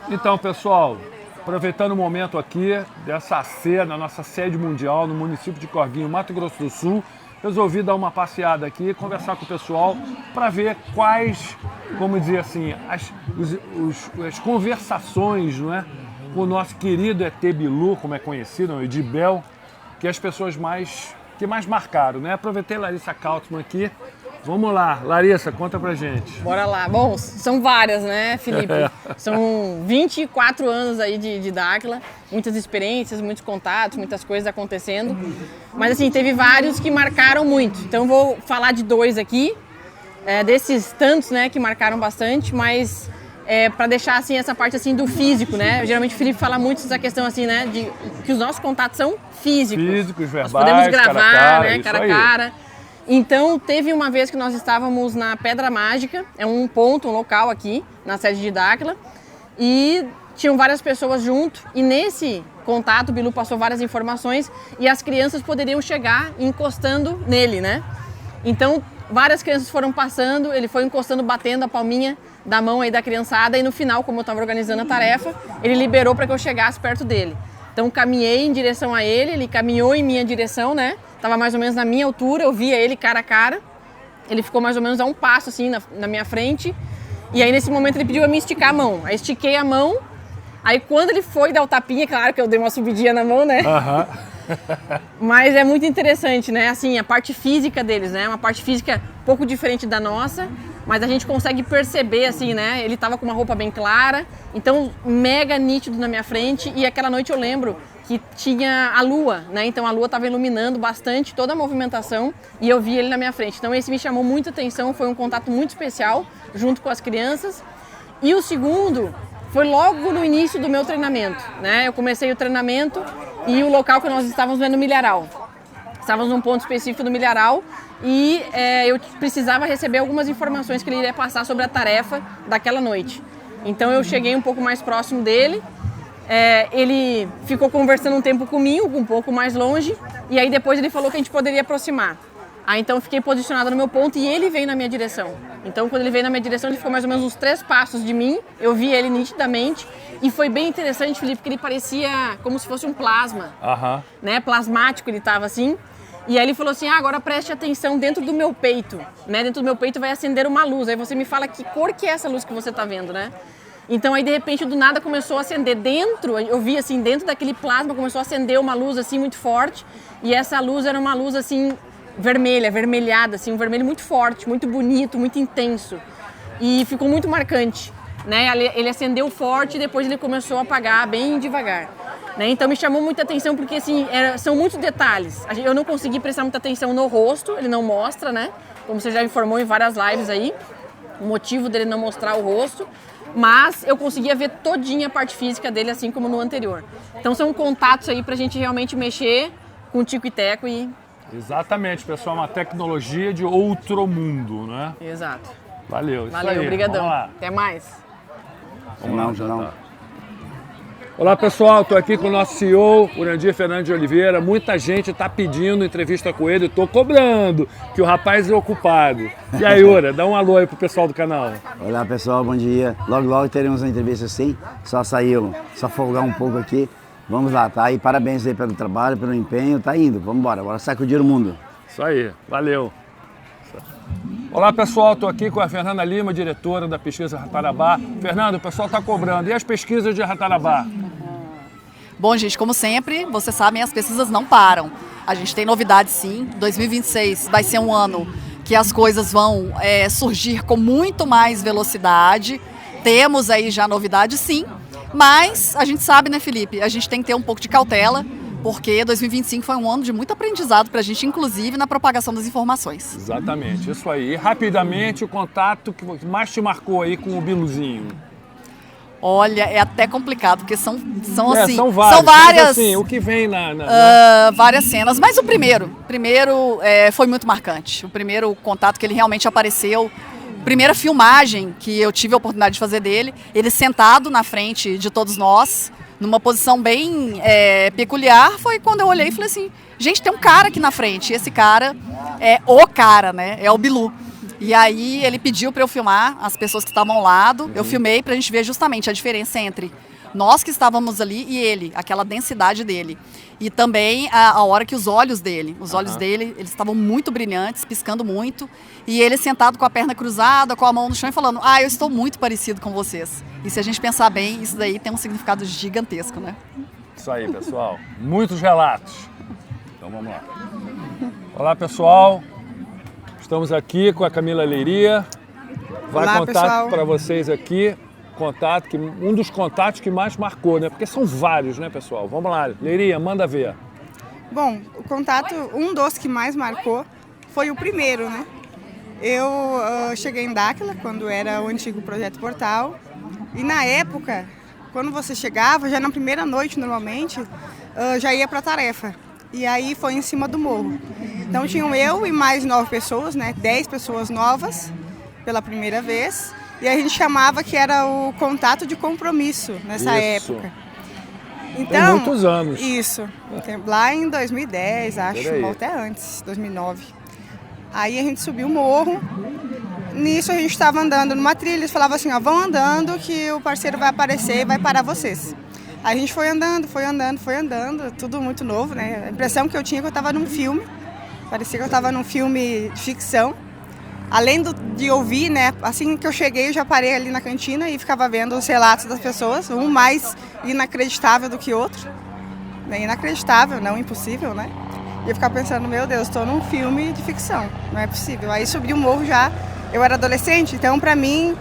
Então, pessoal, aproveitando o momento aqui dessa ceia na nossa sede mundial no município de Corguinho, Mato Grosso do Sul, resolvi dar uma passeada aqui, conversar com o pessoal para ver quais, como dizer assim, as conversações, não é, com o nosso querido ET Bilu, como é conhecido, o Edibel, que as pessoas que mais marcaram, né? Aproveitei a Larissa Kautzmann aqui. Vamos lá, Larissa, conta pra gente. Bora lá. Bom, são várias, né, Felipe? São 24 anos aí de Dáquila, muitas experiências, muitos contatos, muitas coisas acontecendo. Mas assim, teve vários que marcaram muito. Então vou falar de dois aqui, desses tantos, né, que marcaram bastante, mas para deixar assim essa parte assim do físico, né? Geralmente o Felipe fala muito dessa questão assim, né, de que os nossos contatos são físicos. Físicos, verbais, nós podemos gravar, cara a cara, né, cara a cara. Então, teve uma vez que nós estávamos na Pedra Mágica, é um ponto, um local aqui, na sede de Dáquila, e tinham várias pessoas junto, e nesse contato o Bilu passou várias informações e as crianças poderiam chegar encostando nele, né? Então, várias crianças foram passando, ele foi encostando, batendo a palminha da mão aí da criançada, e no final, como eu estava organizando a tarefa, ele liberou para que eu chegasse perto dele. Então, caminhei em direção a ele, ele caminhou em minha direção, né? Tava mais ou menos na minha altura, eu via ele cara a cara. Ele ficou mais ou menos a um passo assim na minha frente. E aí nesse momento ele pediu a mim esticar a mão. Aí estiquei a mão. Aí quando ele foi dar o tapinha, claro que eu dei uma subidinha na mão, né? Mas é muito interessante, né? Assim, a parte física deles, né? Uma parte física um pouco diferente da nossa, mas a gente consegue perceber, assim, né? Ele tava com uma roupa bem clara, então mega nítido na minha frente. E aquela noite eu lembro que tinha a lua, né? Então a lua estava iluminando bastante toda a movimentação e eu vi ele na minha frente. Então esse me chamou muita atenção, foi um contato muito especial junto com as crianças. E o segundo foi logo no início do meu treinamento, né? Eu comecei o treinamento e o local que nós estávamos no Milharal. Estávamos num ponto específico do Milharal e eu precisava receber algumas informações que ele iria passar sobre a tarefa daquela noite. Então eu cheguei um pouco mais próximo dele. Ele ficou conversando um tempo comigo, um pouco mais longe, e aí depois ele falou que a gente poderia aproximar. Aí então eu fiquei posicionada no meu ponto e ele veio na minha direção. Então quando ele veio na minha direção, ele ficou mais ou menos uns 3 passos de mim, eu vi ele nitidamente, e foi bem interessante, Felipe, porque ele parecia como se fosse um plasma, né? Plasmático ele estava assim. E aí ele falou assim, agora preste atenção dentro do meu peito, né? Dentro do meu peito vai acender uma luz, aí você me fala que cor que é essa luz que você está vendo, né? Então aí de repente do nada começou a acender dentro, eu vi assim, dentro daquele plasma começou a acender uma luz assim muito forte, e essa luz era uma luz assim vermelha, avermelhada, assim, um vermelho muito forte, muito bonito, muito intenso, e ficou muito marcante, né? Ele acendeu forte e depois ele começou a apagar bem devagar, né? Então me chamou muita atenção porque assim, são muitos detalhes, eu não consegui prestar muita atenção no rosto, ele não mostra, né? Como você já informou em várias lives aí, o motivo dele não mostrar o rosto, mas eu conseguia ver todinha a parte física dele, assim como no anterior. Então são contatos aí pra gente realmente mexer com o Tico e Teco e... Exatamente, pessoal, uma tecnologia de outro mundo, né? Exato. Valeu, isso Valeu, aí. obrigadão. Vamos lá. Até mais. Vamos lá. Olá, pessoal, estou aqui com o nosso CEO, Urandir Fernandes de Oliveira. Muita gente está pedindo entrevista com ele, estou cobrando, que o rapaz é ocupado. E aí, Ura, dá um alô aí pro pessoal do canal. Olá, pessoal, bom dia. Logo, logo teremos uma entrevista assim, só folgar um pouco aqui. Vamos lá, tá? E parabéns aí pelo trabalho, pelo empenho, tá indo. Vamos embora, bora sacudir o mundo. Isso aí, valeu. Olá, pessoal, estou aqui com a Fernanda Lima, diretora da pesquisa Ratarabá. Fernanda, o pessoal está cobrando. E as pesquisas de Ratarabá? Bom, gente, como sempre, vocês sabem, as pesquisas não param. A gente tem novidades, sim. 2026 vai ser um ano que as coisas vão surgir com muito mais velocidade. Temos aí já novidades, sim. Mas a gente sabe, né, Felipe? A gente tem que ter um pouco de cautela, porque 2025 foi um ano de muito aprendizado para a gente, inclusive na propagação das informações. Exatamente, isso aí. E rapidamente, o contato que mais te marcou aí com o Biluzinho? Olha, é até complicado, porque são assim, são várias. Mas, assim, o que vem várias cenas. Mas o primeiro foi muito marcante. O primeiro contato que ele realmente apareceu, primeira filmagem que eu tive a oportunidade de fazer dele, ele sentado na frente de todos nós, numa posição bem peculiar, foi quando eu olhei e falei assim, gente, tem um cara aqui na frente, e esse cara é o cara, né? É o Bilu. E aí ele pediu para eu filmar as pessoas que estavam ao lado. Eu filmei para a gente ver justamente a diferença entre nós que estávamos ali e ele, aquela densidade dele. E também a hora que os olhos dele, eles estavam muito brilhantes, piscando muito. E ele sentado com a perna cruzada, com a mão no chão e falando, eu estou muito parecido com vocês. E se a gente pensar bem, isso daí tem um significado gigantesco, né? Isso aí, pessoal. Muitos relatos. Então vamos lá. Olá, pessoal. Estamos aqui com a Camila Leiria. Vai Olá, contar para vocês aqui um dos contatos que mais marcou, né? Porque são vários, né, pessoal? Vamos lá, Leiria, manda ver. Bom, o contato, um dos que mais marcou foi o primeiro, né? Eu cheguei em Dáquila, quando era o antigo Projeto Portal, e na época, quando você chegava, já na primeira noite, normalmente, já ia para a tarefa. E aí foi em cima do morro. Então tinham eu e mais 9 pessoas, né? 10 pessoas novas pela primeira vez. E a gente chamava que era o contato de compromisso nessa época. Então, tem muitos anos. Isso. Lá em 2010, acho, ou até antes, 2009. Aí a gente subiu o morro. Nisso a gente estava andando numa trilha, eles falavam assim, vão andando que o parceiro vai aparecer e vai parar vocês. Aí a gente foi andando, tudo muito novo, né? A impressão que eu tinha é que eu estava num filme, parecia que eu estava num filme de ficção. Além de ouvir, né? Assim que eu cheguei, eu já parei ali na cantina e ficava vendo os relatos das pessoas, um mais inacreditável do que outro. Inacreditável, não impossível, né? E eu ficava pensando, meu Deus, estou num filme de ficção, não é possível. Aí subi o morro já, eu era adolescente, então para mim,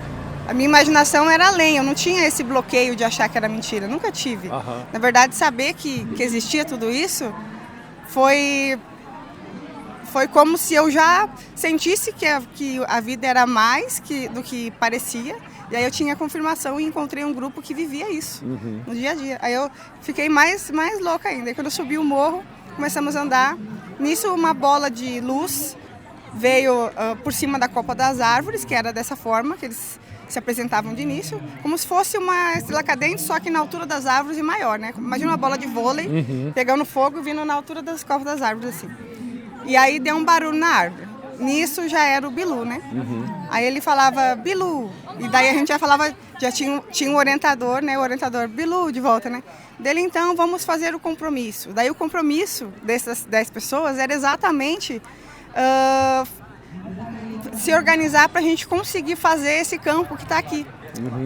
a minha imaginação era além, eu não tinha esse bloqueio de achar que era mentira, nunca tive. Na verdade, saber que existia tudo isso foi como se eu já sentisse que a vida era mais do que parecia. E aí eu tinha confirmação e encontrei um grupo que vivia isso no dia a dia. Aí eu fiquei mais louca ainda. E quando eu subi o morro, começamos a andar. Nisso, uma bola de luz veio por cima da copa das árvores, que era dessa forma que eles se apresentavam de início, como se fosse uma estrela cadente, só que na altura das árvores e maior, né? Imagina uma bola de vôlei pegando fogo e vindo na altura das copas das árvores, assim. E aí deu um barulho na árvore. Nisso já era o Bilu, né? Aí ele falava, Bilu. E daí a gente já falava, já tinha um orientador, né? O orientador, Bilu, de volta, né? Dele, então, vamos fazer o compromisso. Daí o compromisso dessas 10 pessoas era exatamente se organizar para a gente conseguir fazer esse campo que está aqui.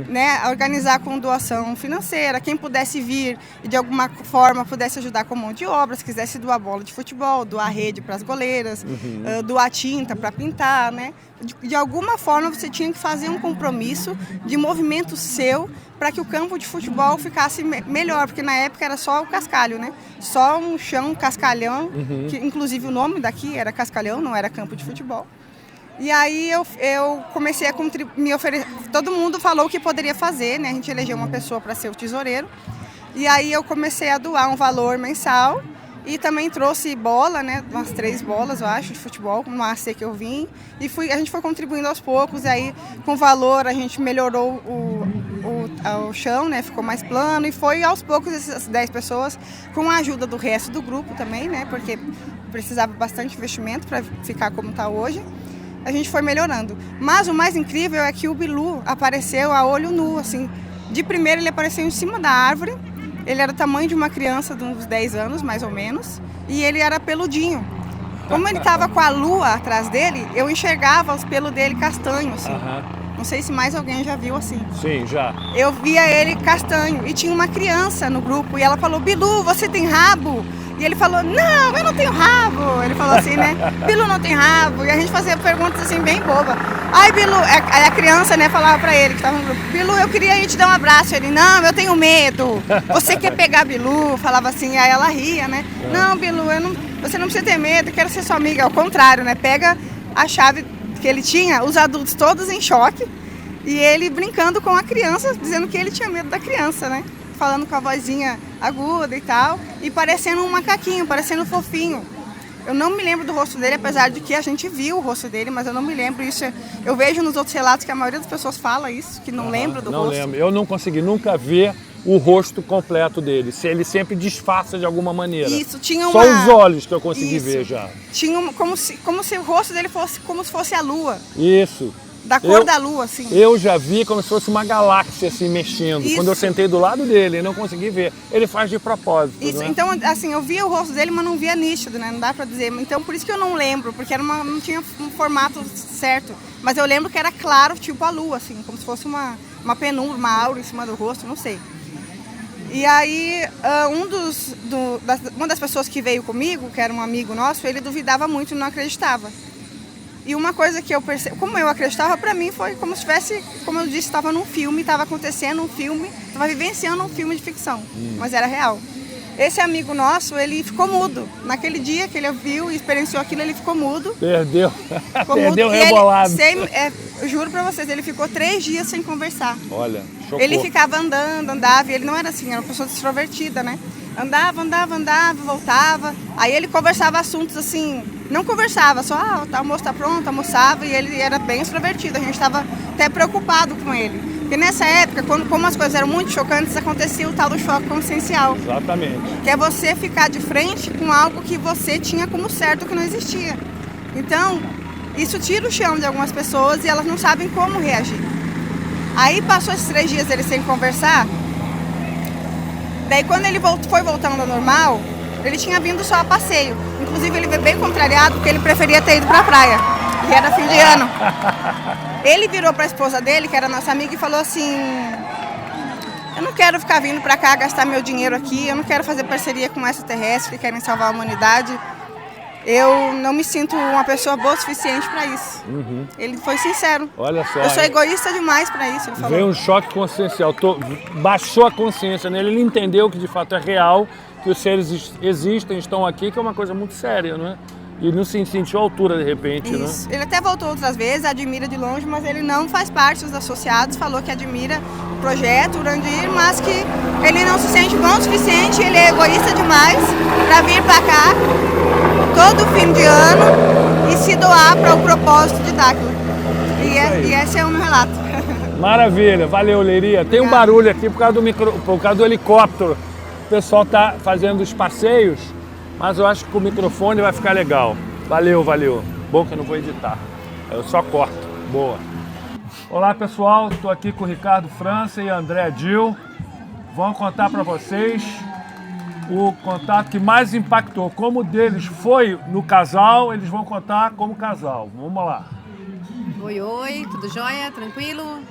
Né, organizar com doação financeira, quem pudesse vir e de alguma forma pudesse ajudar com mão de obra, se quisesse doar bola de futebol, doar rede para as goleiras, doar tinta para pintar, né? De alguma forma você tinha que fazer um compromisso de movimento seu para que o campo de futebol ficasse melhor, porque na época era só o cascalho, né? Só um chão cascalhão, que inclusive o nome daqui era cascalhão, não era campo de futebol. E aí eu comecei a me oferecer, todo mundo falou o que poderia fazer, né? A gente elegeu uma pessoa para ser o tesoureiro. E aí eu comecei a doar um valor mensal e também trouxe bola, né? Umas 3 bolas, eu acho, de futebol, no AC que eu vim. E a gente foi contribuindo aos poucos, e aí com o valor a gente melhorou o chão, né? Ficou mais plano e foi aos poucos essas 10 pessoas, com a ajuda do resto do grupo também, né? Porque precisava bastante investimento para ficar como está hoje. A gente foi melhorando. Mas o mais incrível é que o Bilu apareceu a olho nu, assim. De primeiro ele apareceu em cima da árvore. Ele era do tamanho de uma criança de uns 10 anos, mais ou menos. E ele era peludinho. Como ele estava com a lua atrás dele, eu enxergava os pelos dele castanho, assim. Não sei se mais alguém já viu assim. Sim, já. Eu via ele castanho. E tinha uma criança no grupo. E ela falou, Bilu, você tem rabo? E ele falou, não, eu não tenho rabo. Ele falou assim, né? Bilu não tem rabo. E a gente fazia perguntas assim, bem boba. Ai, Bilu, aí a criança, né, falava pra ele que estava no grupo, Bilu, eu queria ir te dar um abraço. Ele, não, eu tenho medo. Você quer pegar Bilu? Falava assim, aí ela ria, né? Não, Bilu, você não precisa ter medo, eu quero ser sua amiga. Ao contrário, né? Pega a chave que ele tinha, os adultos todos em choque. E ele brincando com a criança, dizendo que ele tinha medo da criança, né? Falando com a vozinha aguda e tal, e parecendo um macaquinho, parecendo fofinho. Eu não me lembro do rosto dele, apesar de que a gente viu o rosto dele, mas eu não me lembro isso. Eu vejo nos outros relatos que a maioria das pessoas fala isso, que não lembra do rosto. Não lembro. Eu não consegui nunca ver o rosto completo dele, se ele sempre disfarça de alguma maneira. Isso, tinha Só os olhos que eu consegui ver já. Tinha como se o rosto dele fosse como se fosse a lua. Isso. Da cor da lua, assim. Eu já vi como se fosse uma galáxia assim mexendo. Isso. Quando eu sentei do lado dele, eu não consegui ver. Ele faz de propósito. Isso, né? então, assim, eu via o rosto dele, mas não via nítido, né? Não dá pra dizer. Então, por isso que eu não lembro, porque não tinha um formato certo. Mas eu lembro que era claro, tipo a lua, assim, como se fosse uma penumbra, uma aura em cima do rosto, não sei. E aí, uma das pessoas que veio comigo, que era um amigo nosso, ele duvidava muito e não acreditava. E uma coisa que eu percebi, como eu acreditava, pra mim foi como se tivesse, como eu disse, estava num filme, estava acontecendo um filme, estava vivenciando um filme de ficção, mas era real. Esse amigo nosso, ele ficou mudo. Naquele dia que ele viu e experienciou aquilo, ele ficou mudo. Perdeu. Ficou Perdeu mudo. rebolado. Eu juro pra vocês, ele ficou 3 dias sem conversar. Olha, chocou. Ele ficava andava, e ele não era assim, era uma pessoa extrovertida, né? Andava, voltava. Aí ele conversava assuntos assim, não conversava, só, o almoço tá pronto, almoçava, e ele era bem extrovertido, a gente estava até preocupado com ele. Porque nessa época, como as coisas eram muito chocantes, acontecia o tal do choque consciencial. Exatamente. Que é você ficar de frente com algo que você tinha como certo que não existia. Então, isso tira o chão de algumas pessoas e elas não sabem como reagir. Aí passou esses 3 dias ele sem conversar. Daí quando ele foi voltando ao normal, ele tinha vindo só a passeio. Inclusive ele veio bem contrariado porque ele preferia ter ido pra praia, que era fim de ano. Ele virou pra esposa dele, que era nossa amiga, e falou assim: eu não quero ficar vindo pra cá gastar meu dinheiro aqui, eu não quero fazer parceria com extraterrestres que querem salvar a humanidade. Eu não me sinto uma pessoa boa o suficiente para isso. Uhum. Ele foi sincero. Olha só. Eu sou egoísta demais para isso, ele falou. Veio um choque consciencial, baixou a consciência nele, ele entendeu que de fato é real, que os seres existem, estão aqui, que é uma coisa muito séria, não é? E não se sentiu à altura de repente, isso. né? Ele até voltou outras vezes, admira de longe, mas ele não faz parte dos associados, falou que admira o projeto Urandir, mas que ele não se sente bom o suficiente, ele é egoísta demais para vir para cá todo fim de ano e se doar para o propósito de Dáquila. E esse é o meu relato. Maravilha, valeu, Leiria. Tem um barulho aqui por causa do helicóptero. O pessoal tá fazendo os passeios, mas eu acho que o microfone vai ficar legal. Valeu. Bom que eu não vou editar. Eu só corto. Boa. Olá, pessoal. Estou aqui com o Ricardo França e André Dil. Vão contar para vocês o contato que mais impactou. Como o deles foi no casal, eles vão contar como casal. Vamos lá. Oi, tudo jóia? Tranquilo?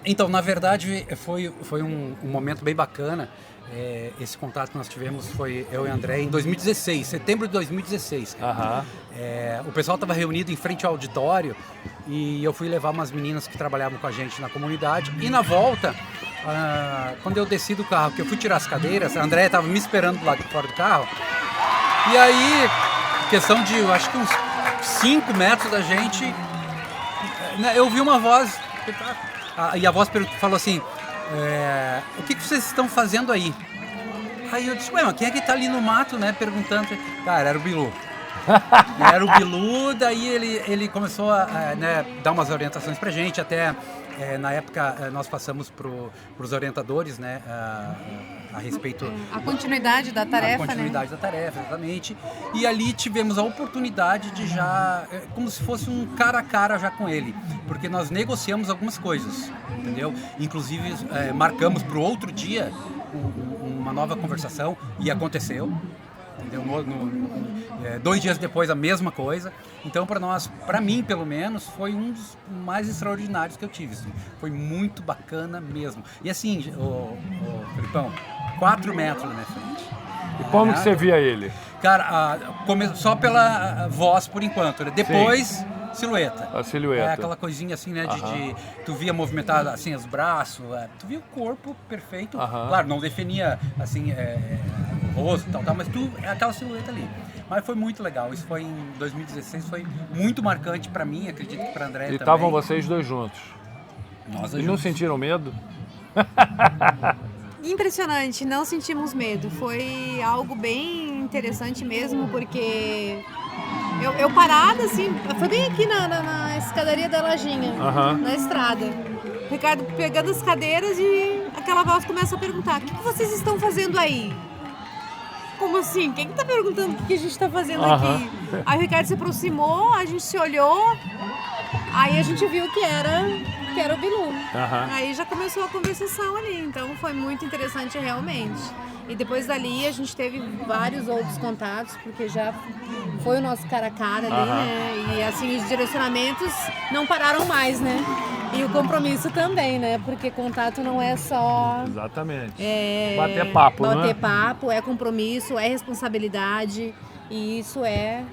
Então, na verdade, foi um momento bem bacana. Esse contato que nós tivemos foi eu e André em 2016, setembro de 2016. Aham. O pessoal estava reunido em frente ao auditório e eu fui levar umas meninas que trabalhavam com a gente na comunidade. E na volta, quando eu desci do carro, que eu fui tirar as cadeiras, a André estava me esperando do lado de fora do carro. E aí, questão de, eu acho que uns 5 metros da gente, eu ouvi uma voz, e a voz falou assim: o que vocês estão fazendo aí? Aí eu disse: ué, mas quem é que tá ali no mato, né, perguntando. Cara, era o Bilu. Era o Bilu, daí ele começou a dar umas orientações pra gente, até na época nós passamos pros orientadores, né, a respeito... A continuidade da tarefa, a continuidade da tarefa, exatamente. E ali tivemos a oportunidade de já, como se fosse um cara a cara já com ele, porque nós negociamos algumas coisas, entendeu? Inclusive marcamos pro outro dia uma nova conversação e aconteceu. Entendeu? 2 dias depois a mesma coisa. Então para mim pelo menos, foi um dos mais extraordinários que eu tive, assim. Foi muito bacana mesmo. E assim, Felipão, 4 metros na minha frente. E como que você via ele? Cara, só pela voz por enquanto, né? Depois silhueta. A silhueta. Aquela coisinha assim, né, tu via movimentar assim os braços, tu via o corpo perfeito. Claro, não definia assim o rosto e tal, mas aquela silhueta ali. Mas foi muito legal. Isso foi em 2016, foi muito marcante pra mim, acredito que pra André também. E estavam vocês dois juntos. Nós E não sentiram medo? Impressionante, não sentimos medo. Foi algo bem interessante mesmo, porque eu parada, assim, foi bem aqui na escadaria da lojinha, na estrada. O Ricardo pegando as cadeiras e aquela voz começa a perguntar: o que vocês estão fazendo aí? Como assim? Quem que tá perguntando o que a gente tá fazendo aqui? Aí o Ricardo se aproximou, a gente se olhou, aí a gente viu que era o Bilu. Aí já começou a conversação ali, então foi muito interessante realmente. E depois dali a gente teve vários outros contatos, porque já foi o nosso cara a cara ali, né? E assim, os direcionamentos não pararam mais, né? E o compromisso também, né? Porque contato não é só... Exatamente. Bater papo, né? Bater papo, é compromisso, é responsabilidade. E isso é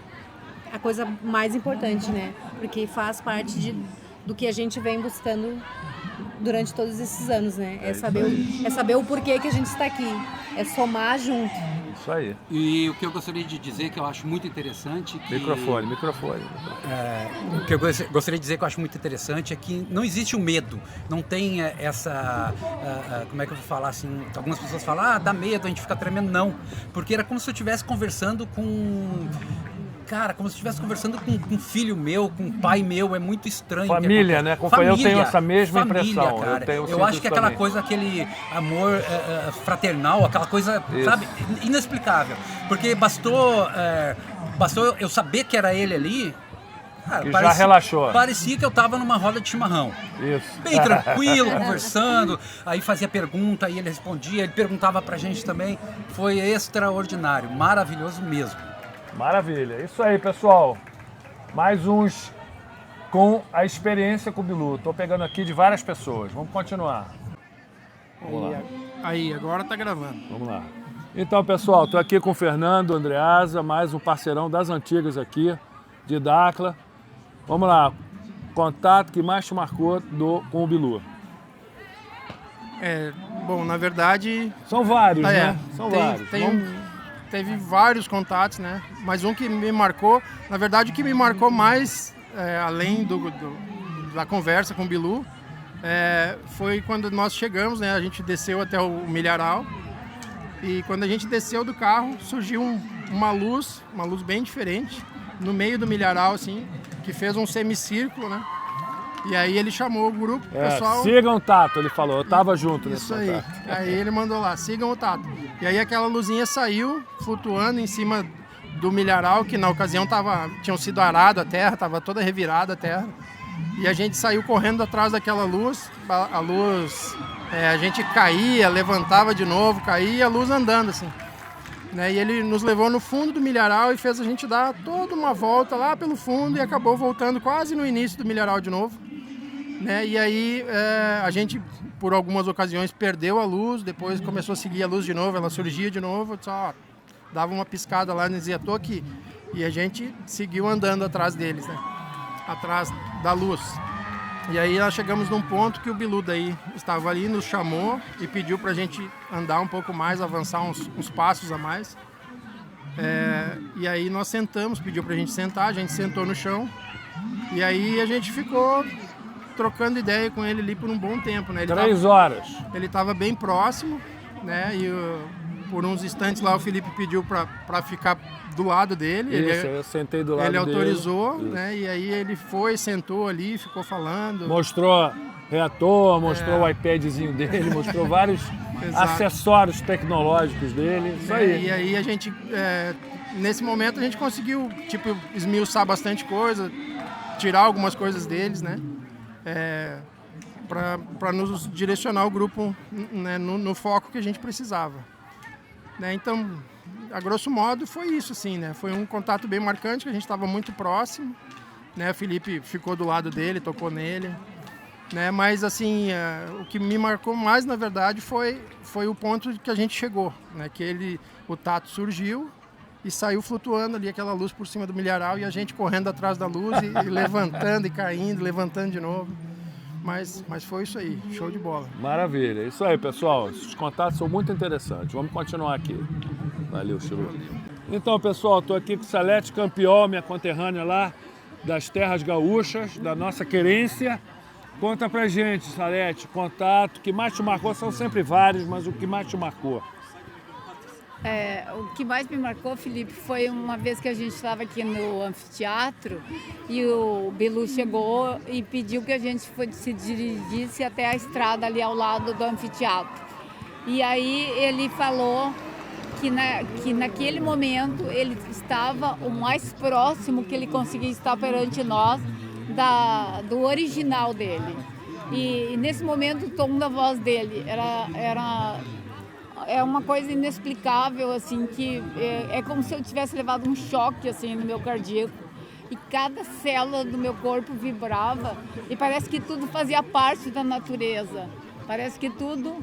a coisa mais importante, né? Porque faz parte do que a gente vem buscando durante todos esses anos, né? É saber o porquê que a gente está aqui. É somar junto. Isso aí. E o que eu gostaria de dizer, que eu acho muito interessante... Microfone. O que eu gostaria de dizer que eu acho muito interessante é que não existe o medo. Não tem essa... como é que eu vou falar assim? Algumas pessoas falam, dá medo, a gente fica tremendo. Não. Porque era como se eu estivesse conversando com... Cara, como se estivesse conversando com um filho meu, com um pai meu, é muito estranho. Família, né? Eu tenho essa mesma impressão. Cara. Eu acho que aquela coisa, aquele amor fraternal, aquela coisa, sabe, inexplicável. Porque bastou eu saber que era ele ali, cara, já relaxou. Parecia que eu tava numa roda de chimarrão. Isso. Bem tranquilo, conversando, aí fazia pergunta, aí ele respondia, ele perguntava pra gente também. Foi extraordinário, maravilhoso mesmo. Maravilha. Isso aí, pessoal. Mais uns com a experiência com o Bilu. Estou pegando aqui de várias pessoas. Vamos continuar. Vamos lá. Aí, agora tá gravando. Vamos lá. Então, pessoal, estou aqui com o Fernando Andreasa, mais um parceirão das antigas aqui, de Dacla. Vamos lá. Contato que mais te marcou com o Bilu. Bom, na verdade... São vários, né? São vários. Teve vários contatos, né? Mas um que me marcou, na verdade o que me marcou mais, além da conversa com o Bilu, foi quando nós chegamos, né? A gente desceu até o Milharal e quando a gente desceu do carro, surgiu uma luz bem diferente, no meio do Milharal, assim, que fez um semicírculo, né? E aí ele chamou o grupo, o pessoal... Sigam o Tato, ele falou, eu tava junto nesse Isso aí. Aí ele mandou lá, sigam o Tato. E aí aquela luzinha saiu flutuando em cima do Milharal, que na ocasião tinham sido arado a terra, estava toda revirada a terra. E a gente saiu correndo atrás daquela luz, a luz, a gente caía, levantava de novo, caía e a luz andando assim. Né? E ele nos levou no fundo do Milharal e fez a gente dar toda uma volta lá pelo fundo e acabou voltando quase no início do Milharal de novo. Né? E aí a gente, por algumas ocasiões, perdeu a luz, depois começou a seguir a luz de novo, ela surgia de novo, só dava uma piscada lá, dizia, tô aqui. E a gente seguiu andando atrás deles, né? Atrás da luz. E aí nós chegamos num ponto que o Bilu daí estava ali, nos chamou e pediu pra gente andar um pouco mais, avançar uns passos a mais. E aí nós sentamos, pediu pra gente sentar, a gente sentou no chão. E aí a gente ficou trocando ideia com ele ali por um bom tempo, né? 3 horas. Ele estava bem próximo, né? E por uns instantes lá o Felipe pediu para ficar do lado dele. Isso, eu sentei do lado dele. Ele autorizou, né? E aí ele foi, sentou ali, ficou falando. Mostrou reator, mostrou o iPadzinho dele, mostrou vários acessórios tecnológicos dele. Isso aí. E aí a gente, nesse momento a gente conseguiu, tipo, esmiuçar bastante coisa, tirar algumas coisas deles, né? Para nos direcionar o grupo, né, no foco que a gente precisava. Né? Então, a grosso modo, foi isso, assim, né? Foi um contato bem marcante, que a gente estava muito próximo. Né? O Felipe ficou do lado dele, tocou nele. Né? Mas, assim, o que me marcou mais, na verdade, foi o ponto que a gente chegou. Né? Que o Tato surgiu e saiu flutuando ali aquela luz por cima do Milharal e a gente correndo atrás da luz e levantando e caindo, levantando de novo. Mas foi isso aí, show de bola. Maravilha, isso aí, pessoal. Esses contatos são muito interessantes. Vamos continuar aqui. Valeu, Chiru. Então, pessoal, estou aqui com o Salete Campiol, minha conterrânea lá das terras gaúchas, da nossa querência. Conta pra gente, Salete, contato, o que mais te marcou, são sempre vários, mas o que mais te marcou? O que mais me marcou, Felipe, foi uma vez que a gente estava aqui no anfiteatro e o Bilu chegou e pediu que a gente se dirigisse até a estrada ali ao lado do anfiteatro. E aí ele falou que naquele momento ele estava o mais próximo que ele conseguia estar perante nós do original dele. E nesse momento o tom da voz dele é uma coisa inexplicável, assim, que é como se eu tivesse levado um choque assim no meu cardíaco. E cada célula do meu corpo vibrava e parece que tudo fazia parte da natureza. Parece que tudo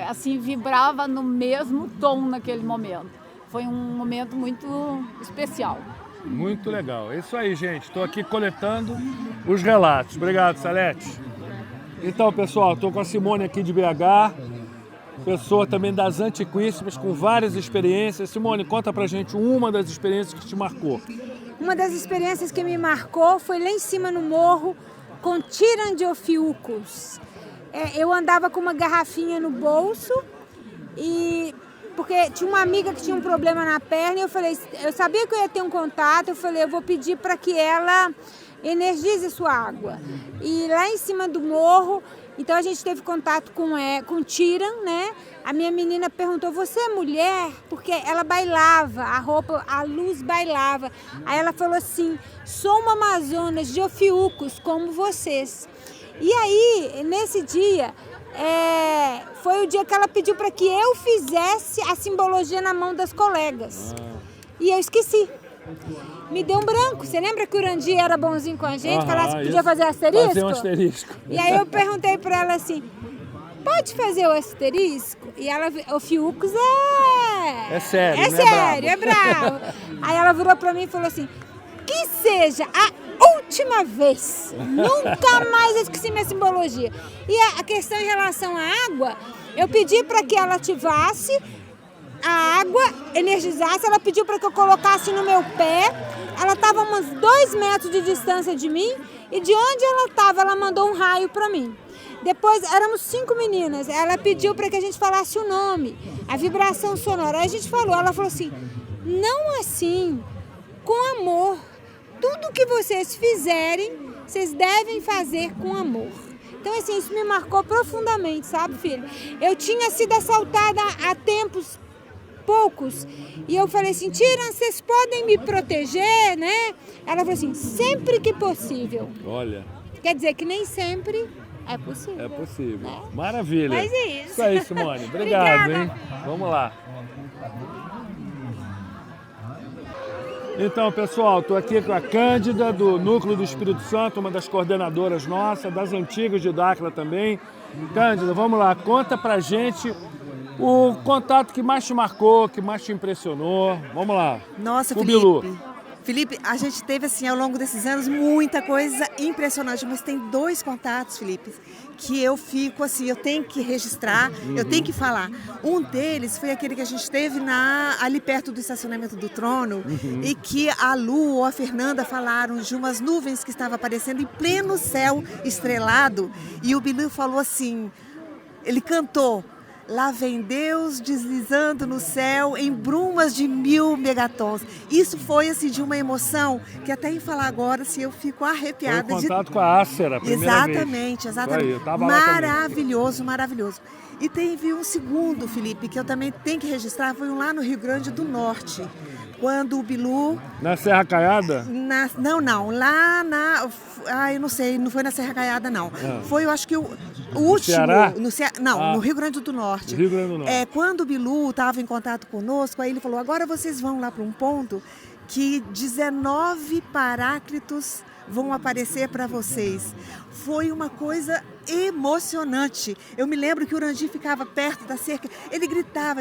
assim vibrava no mesmo tom naquele momento. Foi um momento muito especial. Muito legal. É isso aí, gente. Estou aqui coletando os relatos. Obrigado, Salete. Então, pessoal, estou com a Simone aqui de BH, pessoa também das Antiquíssimas, com várias experiências. Simone, conta pra gente uma das experiências que te marcou. Uma das experiências que me marcou foi lá em cima no morro com Tirandiofiucus. Eu andava com uma garrafinha no bolso porque tinha uma amiga que tinha um problema na perna e eu sabia que eu ia ter um contato, eu falei, eu vou pedir para que ela energize sua água. E lá em cima do morro, então a gente teve contato com Tiran, né? A minha menina perguntou, você é mulher? Porque ela bailava, a luz bailava. Aí ela falou assim, sou uma Amazonas de Ofiucos, como vocês. E aí, nesse dia, foi o dia que ela pediu para que eu fizesse a simbologia na mão das colegas. E eu esqueci. Me deu um branco. Você lembra que o Urandi era bonzinho com a gente? Falasse que podia fazer asterisco? Fazer um asterisco. E aí eu perguntei para ela assim, pode fazer o asterisco? E ela, o Fiucos é sério, é sério, é bravo. Aí ela virou para mim e falou assim, que seja a última vez, nunca mais eu esqueci minha simbologia. E a questão em relação à água, eu pedi para que ela ativasse a água, energizasse, ela pediu para que eu colocasse no meu pé, ela estava a uns 2 metros de distância de mim e de onde ela estava, ela mandou um raio para mim. Depois, éramos 5 meninas, ela pediu para que a gente falasse o nome, a vibração sonora. Aí a gente falou, ela falou assim, não assim, com amor. Tudo que vocês fizerem, vocês devem fazer com amor. Então, assim, isso me marcou profundamente, sabe, filho? Eu tinha sido assaltada há tempos poucos e eu falei assim, Tiran, vocês podem me proteger, né? Ela falou assim, sempre que possível. Olha. Quer dizer que nem sempre é possível. É possível. Maravilha. Mas é isso. Isso aí, Simone. Obrigado, hein? Vamos lá. Então, pessoal, estou aqui com a Cândida, do Núcleo do Espírito Santo, uma das coordenadoras nossas, das antigas de Dáquila também. Cândida, vamos lá, conta pra gente o contato que mais te marcou, que mais te impressionou. Vamos lá. Nossa, o Bilu. Felipe, a gente teve, assim, ao longo desses anos, muita coisa impressionante, mas tem 2 contatos, Felipe, que eu fico, assim, eu tenho que registrar, eu tenho que falar. Um deles foi aquele que a gente teve ali perto do estacionamento do Trono, e que a Lu ou a Fernanda falaram de umas nuvens que estavam aparecendo em pleno céu estrelado, e o Bilu falou assim, ele cantou, lá vem Deus deslizando no céu em brumas de 1000 megatons. Isso foi, assim, de uma emoção que até em falar agora, assim, eu fico arrepiada. Foi o contato com a Ácera, a primeira vez. Exatamente. Eu tava lá maravilhoso, maravilhoso. E teve um segundo, Felipe, que eu também tenho que registrar, foi um lá no Rio Grande do Norte. Quando o Bilu... Na Serra Caiada? Não. Lá na... eu não sei, não foi na Serra Caiada, não. Foi, eu acho que o último... Ceará? No Rio Grande do Norte. Rio Grande do Norte. Quando o Bilu estava em contato conosco, aí ele falou, agora vocês vão lá para um ponto que 19 paráclitos vão aparecer para vocês. Foi uma coisa emocionante. Eu me lembro que o Urandi ficava perto da cerca, ele gritava,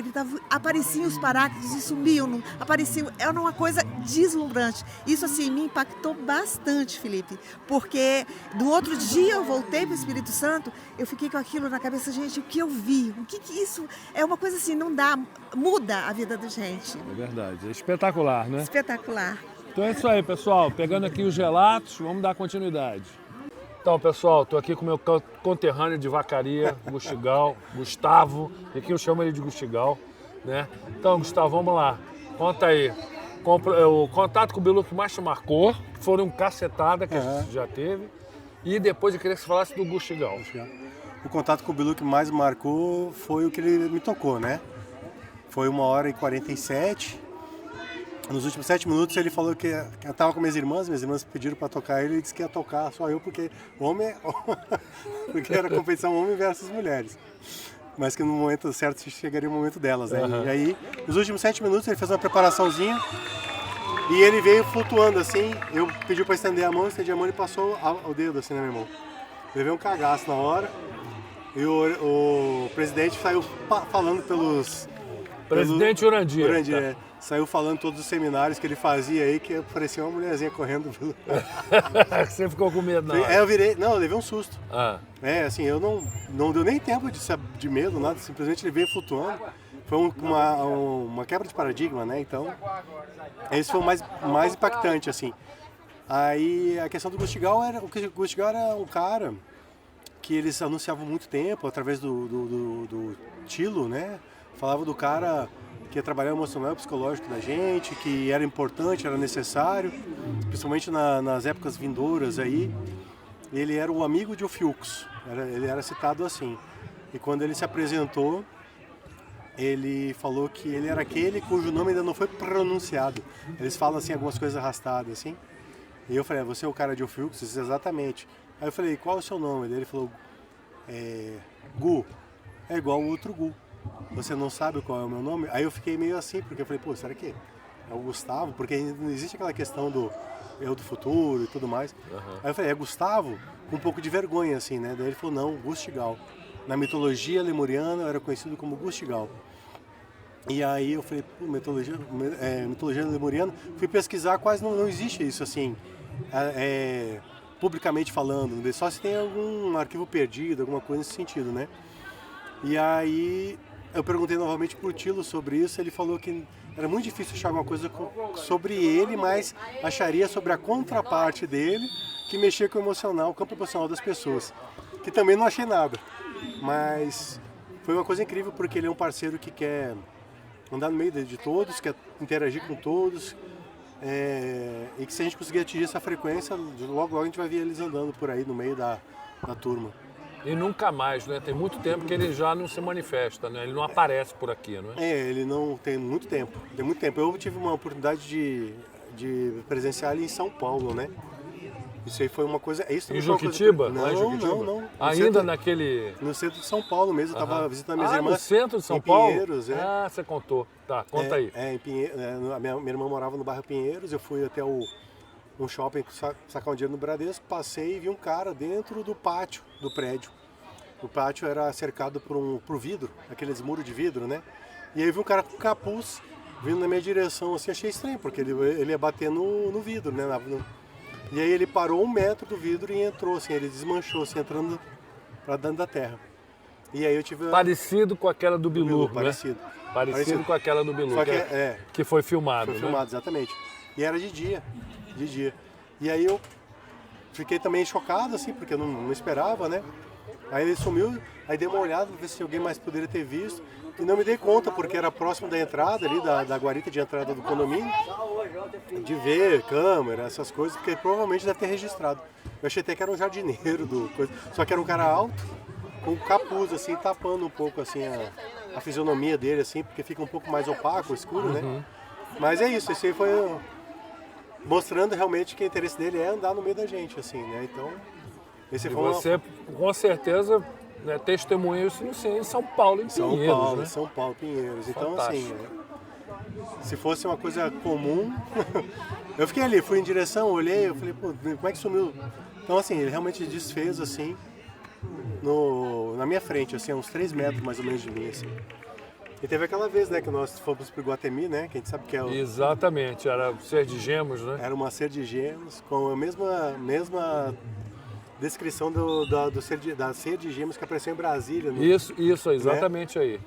apareciam os paráclitos e sumiam, apareciam, era uma coisa deslumbrante. Isso, assim, me impactou bastante, Felipe, porque no outro dia eu voltei para o Espírito Santo, eu fiquei com aquilo na cabeça, gente, o que eu vi, o que isso é uma coisa assim, não dá, muda a vida da gente. É verdade, é espetacular, né? Espetacular. Então é isso aí, pessoal. Pegando aqui os relatos, vamos dar continuidade. Então, pessoal, estou aqui com o meu conterrâneo de Vacaria, Gustavo. Aqui eu chamo ele de Gustigal, né? Então, Gustavo, vamos lá. Conta aí. O contato com o Bilu que mais te marcou, que foram cacetada que a gente já teve. E depois eu queria que você falasse do Gustigal. o contato com o Bilu que mais marcou foi o que ele me tocou, né? Foi 1h47. Nos últimos 7 minutos ele falou que eu estava com minhas irmãs pediram para tocar ele disse que ia tocar só eu, porque porque era competição homem versus mulheres. Mas que no momento certo chegaria o momento delas, né? E aí, nos últimos 7 minutos ele fez uma preparaçãozinha e ele veio flutuando assim. Eu pedi para estender a mão, estendi a mão e passou o dedo assim na minha mão. Levei um cagaço na hora e o presidente saiu falando pelos... Presidente Urandir. Urandir, saiu falando todos os seminários que ele fazia aí, que parecia uma mulherzinha correndo. Você ficou com medo, não? Eu levei um susto. Assim, eu não deu nem tempo de medo, nada, simplesmente ele veio flutuando. Foi uma quebra de paradigma, né? Então, esse foi o mais impactante, assim. Aí, a questão do Gustigal era um cara que eles anunciavam há muito tempo, através do Tilo, né? Falava do cara que ia trabalhar o emocional e psicológico da gente, que era importante, era necessário, principalmente nas épocas vindouras aí. Ele era o amigo de Ofiucos, ele era citado assim. E quando ele se apresentou, ele falou que ele era aquele cujo nome ainda não foi pronunciado. Eles falam assim, algumas coisas arrastadas assim. E eu falei, você é o cara de Ofiucos? Ele disse, exatamente. Aí eu falei, qual é o seu nome? Ele falou, Gu, é igual o outro Gu. Você não sabe qual é o meu nome? Aí eu fiquei meio assim, porque eu falei, pô, será que é o Gustavo? Porque não existe aquela questão do eu do futuro e tudo mais. Aí eu falei, é Gustavo? Com um pouco de vergonha, assim, né? Daí ele falou, não, Gustigal. Na mitologia lemuriana eu era conhecido como Gustigal. E aí eu falei, pô, mitologia lemuriana, fui pesquisar, quase não existe isso, assim, publicamente falando, só se tem algum arquivo perdido, alguma coisa nesse sentido, né? E aí eu perguntei novamente pro Tilo sobre isso, ele falou que era muito difícil achar alguma coisa sobre ele, mas acharia sobre a contraparte dele, que mexia com o emocional, o campo emocional das pessoas, que também não achei nada, mas foi uma coisa incrível porque ele é um parceiro que quer andar no meio de todos, quer interagir com todos, e que se a gente conseguir atingir essa frequência, logo a gente vai ver eles andando por aí no meio da turma. E nunca mais, né? Tem muito tempo que ele já não se manifesta, né? Ele não aparece por aqui, não é? Ele não tem muito tempo. Tem muito tempo. Eu tive uma oportunidade de presenciar ele em São Paulo, né? Isso aí foi uma coisa... Em Juquitiba? Não. Ainda naquele... No centro de São Paulo mesmo. Eu estava visitando minhas irmãs. No centro de São Paulo? Pinheiros, Ah, você contou. Tá, conta aí. Em Pinheiros. Minha irmã morava no bairro Pinheiros. Eu fui até um shopping sacar um dinheiro no Bradesco, passei e vi um cara dentro do pátio do prédio. O pátio era cercado por vidro, aqueles muros de vidro, né? E aí eu vi um cara com capuz vindo na minha direção, assim, achei estranho, porque ele ia bater no vidro, né? E aí ele parou 1 metro do vidro e entrou, assim, ele desmanchou, assim, entrando pra dentro da terra. E aí eu tive... Parecido com aquela do Bilu, né? Parecido com aquela do Bilu, que foi filmado, Foi filmado, exatamente. E era de dia. E aí eu fiquei também chocado, assim, porque eu não esperava, né? Aí ele sumiu, aí dei uma olhada pra ver se alguém mais poderia ter visto. E não me dei conta, porque era próximo da entrada ali, da guarita de entrada do condomínio, de ver câmera, essas coisas, porque provavelmente deve ter registrado. Eu achei até que era um jardineiro do coisa. Só que era um cara alto, com um capuz, assim, tapando um pouco, assim, a fisionomia dele, assim, porque fica um pouco mais opaco, escuro, né? Mas é isso, esse aí foi mostrando realmente que o interesse dele é andar no meio da gente, assim, né? Então, esse foi você, com certeza, né, testemunha isso em São Paulo, em Pinheiros, né? São Paulo, Pinheiros. Então, assim, se fosse uma coisa comum... eu fiquei ali, fui em direção, olhei, eu falei, pô, como é que sumiu? Então, assim, ele realmente desfez, assim, na minha frente, assim, a uns 3 metros mais ou menos de mim, assim. E teve aquela vez, né, que nós fomos pro Iguatemi, né, que a gente sabe que é o... Exatamente, era o Ser de Gemos, né? Era uma Ser de Gemos, com a mesma descrição da Ser de Gemos que apareceu em Brasília. Né? Isso, exatamente, né? Aí.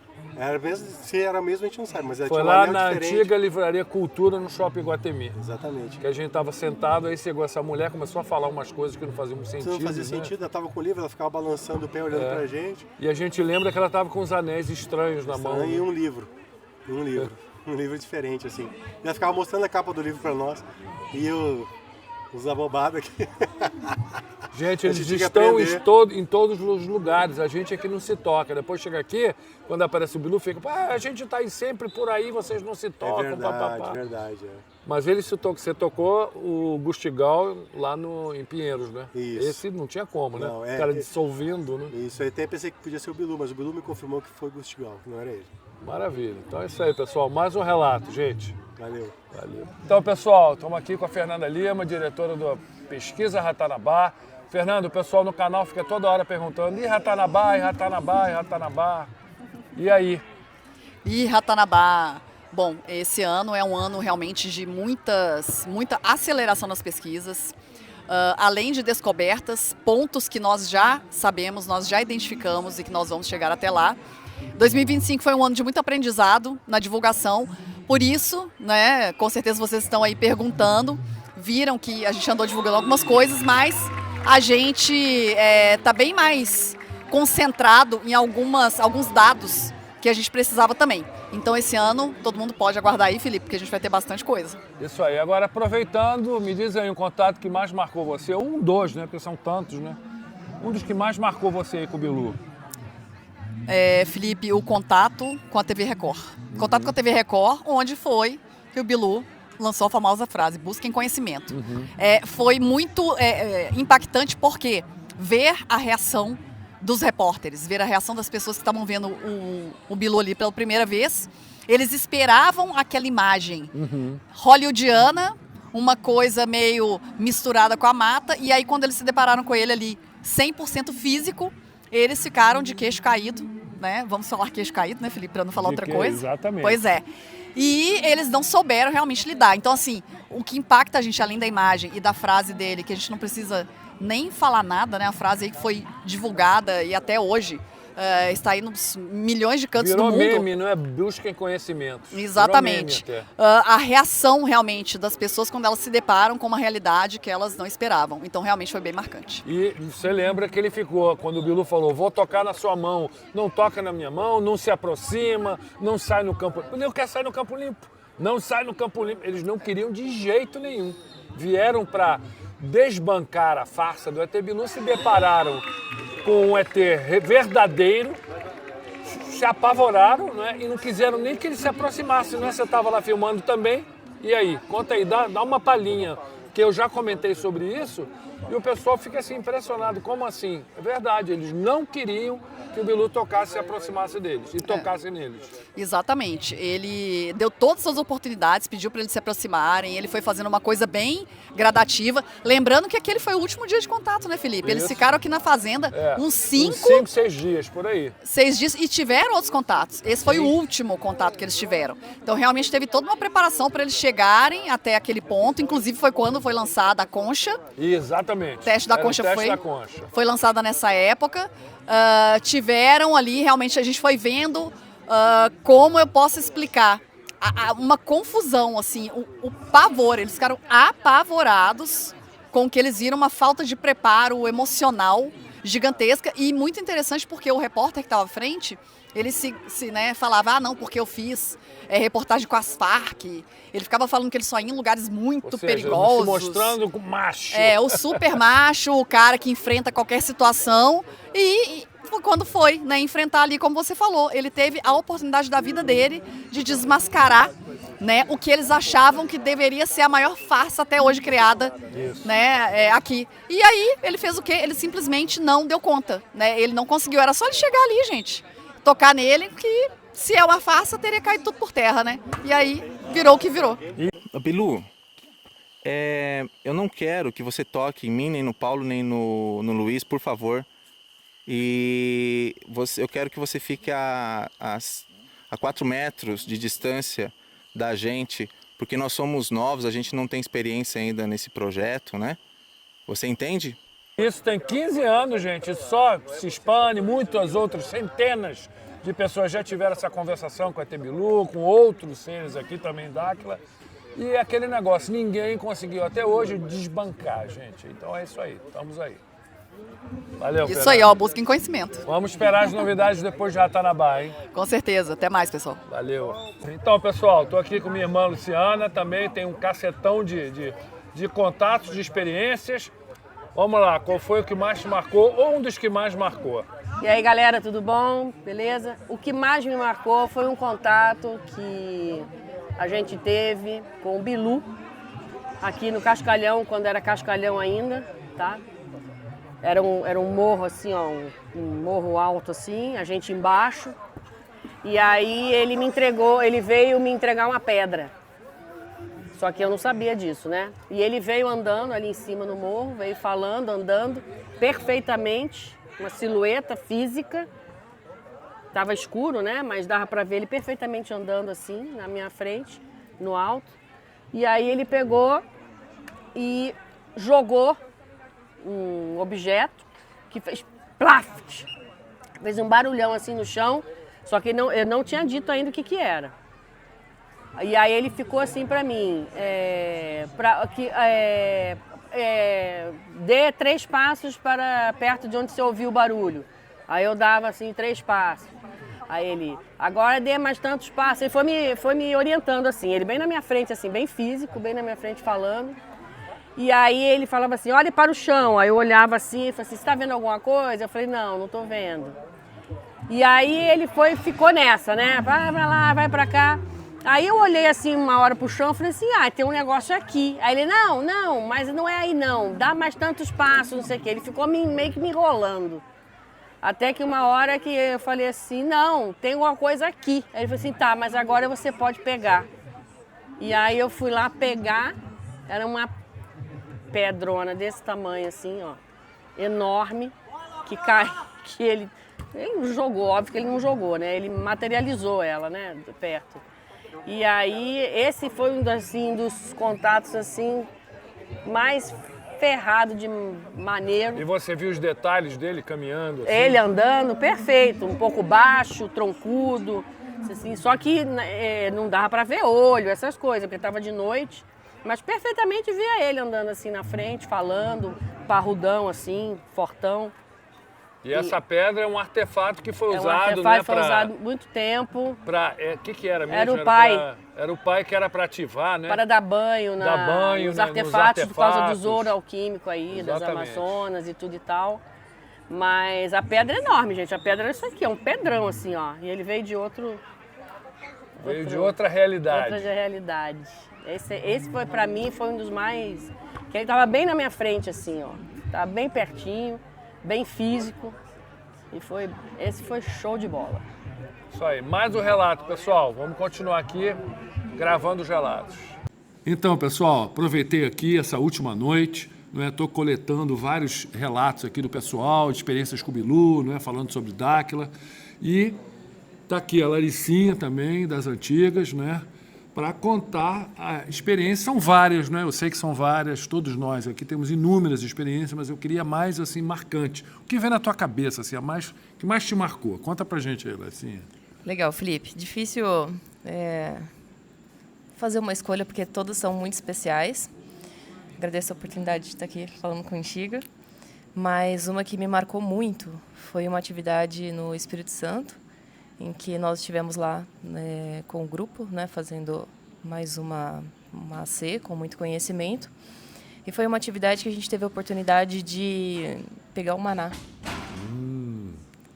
Se era mesmo, a gente não sabe, mas foi lá na antiga Livraria Cultura, no Shopping Iguatemi. Exatamente. Que a gente estava sentado, aí chegou essa mulher, começou a falar umas coisas que não faziam sentido. Não fazia sentido, ela estava com o livro, ela ficava balançando o pé, olhando pra gente. E a gente lembra que ela estava com uns anéis estranhos na mão. E um livro. Um livro diferente, assim. E ela ficava mostrando a capa do livro pra nós. E os abobados aqui. Gente, A eles gente tem que estão aprender. em todos os lugares, a gente aqui não se toca. Depois chega aqui, quando aparece o Bilu, fica, a gente tá aí sempre por aí, vocês não se tocam, papapá. Verdade. Mas ele se tocou, você tocou o Gustigal lá em Pinheiros, né? Isso. Esse não tinha como, né? Não, O cara dissolvendo, né? Isso, eu até pensei que podia ser o Bilu, mas o Bilu me confirmou que foi o Gustigal, que não era ele. Maravilha. Então é isso aí, pessoal. Mais um relato, gente. Valeu. Então, pessoal, estamos aqui com a Fernanda Lima, diretora da Pesquisa Ratanabá. Fernando, o pessoal no canal fica toda hora perguntando, e Ratanabá, e Ratanabá, e Ratanabá? E aí? E Ratanabá? Bom, esse ano é um ano realmente de muita aceleração nas pesquisas. Além de descobertas, pontos que nós já sabemos, nós já identificamos e que nós vamos chegar até lá. 2025 foi um ano de muito aprendizado na divulgação, por isso, né, com certeza vocês estão aí perguntando, viram que a gente andou divulgando algumas coisas, mas a gente está bem mais concentrado em alguns dados que a gente precisava também. Então esse ano todo mundo pode aguardar aí, Felipe, porque a gente vai ter bastante coisa. Isso aí. Agora, aproveitando, me diz aí um contato que mais marcou você, dois, né, porque são tantos, né? Um dos que mais marcou você aí com o Bilu. Felipe, o contato com a TV Record. Contato com a TV Record, onde foi que o Bilu lançou a famosa frase, busquem conhecimento. Foi muito impactante porque ver a reação dos repórteres, ver a reação das pessoas que estavam vendo o Bilu ali pela primeira vez, eles esperavam aquela imagem hollywoodiana, uma coisa meio misturada com a mata, e aí quando eles se depararam com ele ali 100% físico, eles ficaram de queixo caído, né? Vamos falar queixo caído, né, Felipe, para não falar outra coisa. Exatamente. Pois é. E eles não souberam realmente lidar. Então, assim, o que impacta a gente, além da imagem e da frase dele, que a gente não precisa nem falar nada, né? A frase aí que foi divulgada e até hoje está aí nos milhões de cantos do mundo. Virou meme, não é? Busquem conhecimento. Exatamente. A reação realmente das pessoas quando elas se deparam com uma realidade que elas não esperavam. Então realmente foi bem marcante. E você lembra que ele ficou, quando o Bilu falou, vou tocar na sua mão, não toca na minha mão, não se aproxima, não sai no campo. Eu quero sair no campo limpo. Não sai no campo limpo. Eles não queriam de jeito nenhum. Vieram para desbancar a farsa do ET Bilu, se depararam com um ET verdadeiro, se apavoraram, né? E não quiseram nem que ele se aproximasse, né? Você estava lá filmando também. E aí, conta aí, dá uma palhinha, que eu já comentei sobre isso, e o pessoal fica assim impressionado, como assim? É verdade, eles não queriam que o Bilu tocasse, se aproximasse deles e tocasse neles. Exatamente. Ele deu todas as oportunidades, pediu para eles se aproximarem, ele foi fazendo uma coisa bem gradativa. Lembrando que aquele foi o último dia de contato, né, Felipe? Eles ficaram aqui na fazenda uns 6 dias, por aí. 6 dias e tiveram outros contatos. Esse foi o último contato que eles tiveram. Então, realmente teve toda uma preparação para eles chegarem até aquele ponto. Inclusive, foi quando foi lançada a concha. Exatamente. O teste da concha foi lançada nessa época. Tiveram ali, realmente a gente foi vendo como eu posso explicar, uma confusão, assim, o pavor, eles ficaram apavorados com o que eles viram, uma falta de preparo emocional gigantesca e muito interessante porque o repórter que estava à frente, ele né, falava, não, porque eu fiz reportagem com as Farc, ele ficava falando que ele só ia em lugares muito perigosos. Se mostrando com macho. O super macho, o cara que enfrenta qualquer situação e quando foi, né, enfrentar ali, como você falou, ele teve a oportunidade da vida dele de desmascarar, né, o que eles achavam que deveria ser a maior farsa até hoje criada, né, aqui. E aí ele fez o quê? Ele simplesmente não deu conta, né? Ele não conseguiu, era só ele chegar ali, gente, tocar nele, que se é uma farsa teria caído tudo por terra, né? E aí virou o que virou. Bilu, eu não quero que você toque em mim, nem no Paulo, nem no Luiz, por favor. E eu quero que você fique a 4 metros de distância da gente, porque nós somos novos, a gente não tem experiência ainda nesse projeto, né? Você entende? Isso tem 15 anos, gente, só se expande, muitas outras, centenas de pessoas já tiveram essa conversação com a ET Bilu, com outros seres aqui também d'Áquila. E é aquele negócio, ninguém conseguiu até hoje desbancar, gente. Então é isso aí, estamos aí. Valeu, Isso Fernando. aí, ó, busquem conhecimento. Vamos esperar as novidades depois de Ratanabá, hein? Com certeza. Até mais, pessoal. Valeu. Então, pessoal, estou aqui com minha irmã Luciana, também tem um cacetão de contatos, de experiências. Vamos lá, qual foi o que mais te marcou ou um dos que mais marcou? E aí, galera, tudo bom? Beleza? O que mais me marcou foi um contato que a gente teve com o Bilu, aqui no Cascalhão, quando era Cascalhão ainda, tá? Era um morro assim, ó, um morro alto assim, a gente embaixo. E aí ele veio me entregar uma pedra. Só que eu não sabia disso, né? E ele veio andando ali em cima no morro, veio falando, andando perfeitamente, uma silhueta física. Tava escuro, né? Mas dava para ver ele perfeitamente andando assim, na minha frente, no alto. E aí ele pegou e jogou um objeto que fez plaft, fez um barulhão assim no chão, só que eu não tinha dito ainda o que era. E aí ele ficou assim para mim, dê 3 passos para perto de onde você ouviu o barulho. Aí eu dava assim 3 passos. Aí ele, agora dê mais tantos passos. Ele foi me orientando assim, ele bem na minha frente, assim, bem físico, bem na minha frente falando. E aí ele falava assim, olhe para o chão. Aí eu olhava assim e falei assim, você está vendo alguma coisa? Eu falei, não estou vendo. E aí ele ficou nessa, né? Vai pra lá, vai pra cá. Aí eu olhei assim uma hora pro chão e falei assim, tem um negócio aqui. Aí ele, não, mas não é aí não, dá mais tantos passos, não sei o quê. Ele ficou meio que me enrolando. Até que uma hora que eu falei assim, não, tem alguma coisa aqui. Aí ele falou assim, tá, mas agora você pode pegar. E aí eu fui lá pegar, era uma pedrona desse tamanho assim, ó, enorme, que ele não jogou, óbvio que ele não jogou, né? Ele materializou ela, né, perto. E aí esse foi um dos contatos assim mais ferrado de maneiro. E você viu os detalhes dele caminhando? Assim? Ele andando, perfeito, um pouco baixo, troncudo, assim, só que não dava para ver olho, essas coisas, porque estava de noite. Mas perfeitamente via ele andando assim na frente, falando, parrudão assim, fortão. E essa pedra é um artefato que foi usado, um artefato, foi usado muito tempo. O que era mesmo? Era o pai. Era o pai que era para ativar, né? Para dar banho, nos artefatos por causa do ouro alquímico aí, das Amazonas e tudo e tal. Mas a pedra é enorme, gente. A pedra é isso aqui, é um pedrão assim, ó. E ele veio de de outra realidade. Outra realidade. Esse foi para mim, foi um dos mais... Que ele tava bem na minha frente assim, ó. Tava bem pertinho, bem físico. E esse foi show de bola. Isso aí, mais um relato, pessoal. Vamos continuar aqui gravando os relatos. Então, pessoal, aproveitei aqui essa última noite, estou coletando vários relatos aqui do pessoal, de experiências com o Bilu, falando sobre Dáquila. E está aqui a Laricinha também, das antigas, para contar a experiência. São várias, eu sei que são várias, todos nós aqui temos inúmeras experiências, mas eu queria mais assim, marcante. O que vem na tua cabeça, assim, que mais te marcou? Conta pra gente aí, Laricinha. Legal, Felipe. Difícil fazer uma escolha, porque todas são muito especiais. Agradeço a oportunidade de estar aqui falando contigo. Mas uma que me marcou muito foi uma atividade no Espírito Santo, em que nós estivemos lá com o grupo, fazendo mais uma AC com muito conhecimento. E foi uma atividade que a gente teve a oportunidade de pegar o maná.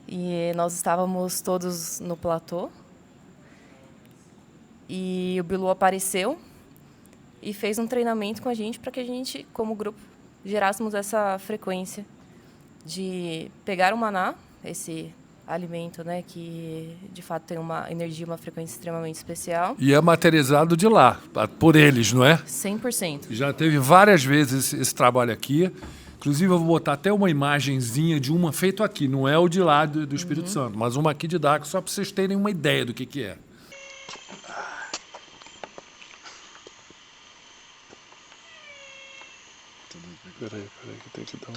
E nós estávamos todos no platô. E o Bilu apareceu e fez um treinamento com a gente para que a gente, como grupo, gerássemos essa frequência de pegar o maná, esse alimento, que de fato tem uma energia, uma frequência extremamente especial. E é materializado de lá, por eles, não é? 100%. Já teve várias vezes esse trabalho aqui. Inclusive, eu vou botar até uma imagenzinha de uma feita aqui. Não é o de lá do Espírito Santo, mas uma aqui de Dáquila, só para vocês terem uma ideia do que é. Peraí, que tem que dar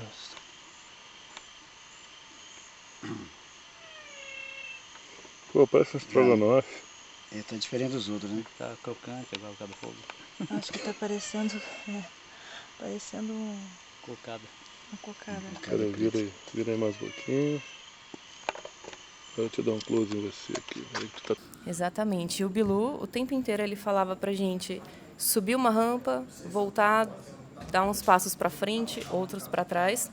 Pô, parece um estrogonofe. Tá diferente dos outros, né? Tá crocante agora o cada fogo. Acho que tá parecendo Cocada. Uma cocada. Peraí, vira aí mais um pouquinho. Eu te dar um close em você aqui. Exatamente. E o Bilu, o tempo inteiro, ele falava pra gente subir uma rampa, voltar dá uns passos para frente, outros para trás.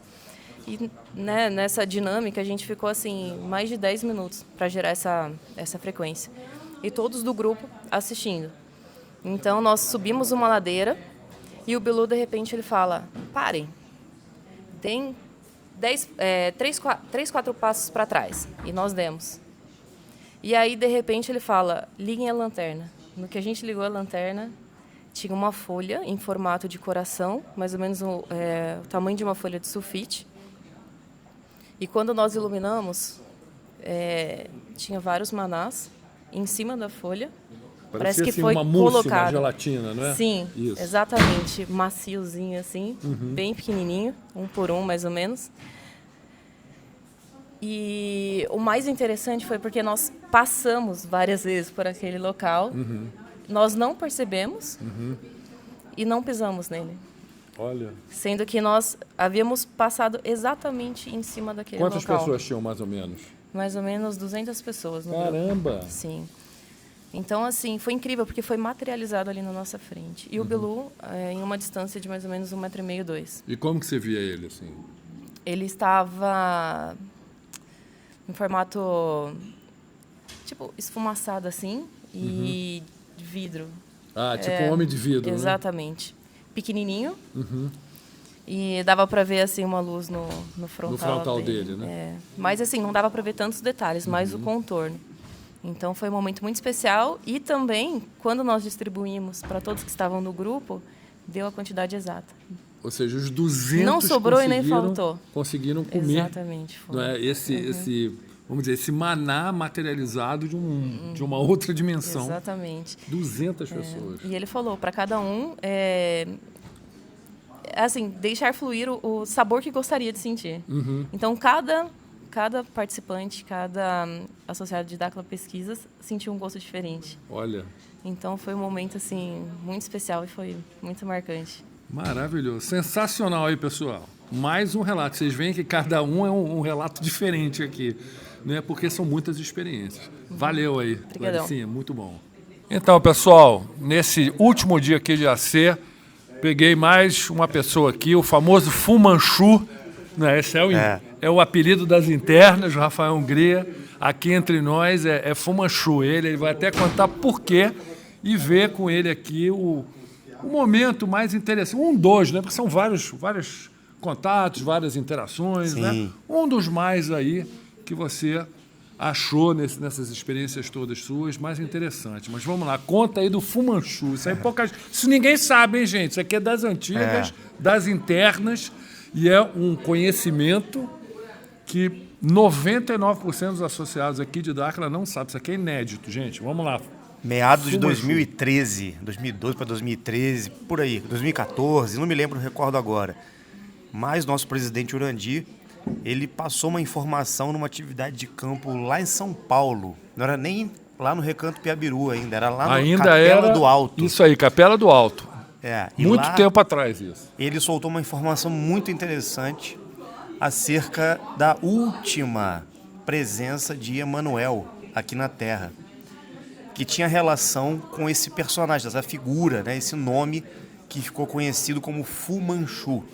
E, né, nessa dinâmica a gente ficou assim mais de 10 minutos para gerar essa frequência. E todos do grupo assistindo. Então nós subimos uma ladeira e o Bilu de repente ele fala: parem, tem 3-4 passos para trás. E nós demos. E aí de repente ele fala: liguem a lanterna. No que a gente ligou a lanterna, tinha uma folha em formato de coração, mais ou menos o tamanho de uma folha de sulfite. E quando nós iluminamos, tinha vários manás em cima da folha. Parece que assim, foi uma mousse, colocado. Uma gelatina, não é? Sim, isso. Exatamente. Maciozinho assim, bem pequenininho, 1 por 1 mais ou menos. E o mais interessante foi porque nós passamos várias vezes por aquele local. Nós não percebemos e não pisamos nele. Olha. Sendo que nós havíamos passado exatamente em cima daquele local. Quantas pessoas tinham, mais ou menos? Mais ou menos 200 pessoas no Caramba! grupo. Sim. Então, assim, foi incrível, porque foi materializado ali na nossa frente. E o Bilu, em uma distância de mais ou menos 1,5 m, 2 m. E como que você via ele, assim? Ele estava em formato, tipo, esfumaçado, assim, e de vidro. Ah, tipo um homem de vidro, exatamente. Né? Pequenininho. E dava para ver, assim, uma luz no frontal, no frontal dele, né? Mas, assim, não dava para ver tantos detalhes, mais o contorno. Então, foi um momento muito especial. E também, quando nós distribuímos para todos que estavam no grupo, deu a quantidade exata. Ou seja, os 200 não sobrou e nem faltou. Conseguiram comer. Exatamente. Foi. Não é? Vamos dizer, esse maná materializado de uma outra dimensão. Exatamente. 200 pessoas. E ele falou, para cada um, assim, deixar fluir o sabor que gostaria de sentir. Então, cada participante, cada associado de Dáquila Pesquisas sentiu um gosto diferente. Olha. Então, foi um momento, assim, muito especial e foi muito marcante. Maravilhoso. Sensacional aí, pessoal. Mais um relato. Vocês veem que cada um é um relato diferente aqui, né? Porque são muitas experiências. Valeu aí, Claricinha. Muito bom. Então, pessoal, nesse último dia aqui de AC, peguei mais uma pessoa aqui, o famoso Fu Manchu. Né? Esse é o apelido das internas, o Rafael Hungria. Aqui entre nós é Fu Manchu. Ele vai até contar por quê e ver com ele aqui o momento mais interessante. Né? Porque são vários contatos, várias interações. Né? Um dos mais aí que você achou nessas experiências todas suas mais interessante. Mas vamos lá, conta aí do Fu Manchu. Isso ninguém sabe, hein, gente? Isso aqui é das antigas, das internas, e é um conhecimento que 99% dos associados aqui de Dáquila não sabem. Isso aqui é inédito, gente. Vamos lá. Meados de 2013, 2012 para 2013, por aí, 2014, não me lembro, não recordo agora. Mas nosso presidente Urandi, ele passou uma informação numa atividade de campo lá em São Paulo. Não era nem lá no Recanto Piabiru ainda, era lá no Capela do Alto. Isso aí, Capela do Alto. Muito lá, tempo atrás isso. Ele soltou uma informação muito interessante acerca da última presença de Emanuel aqui na Terra, que tinha relação com esse personagem, essa figura, né, esse nome que ficou conhecido como Fu Manchu.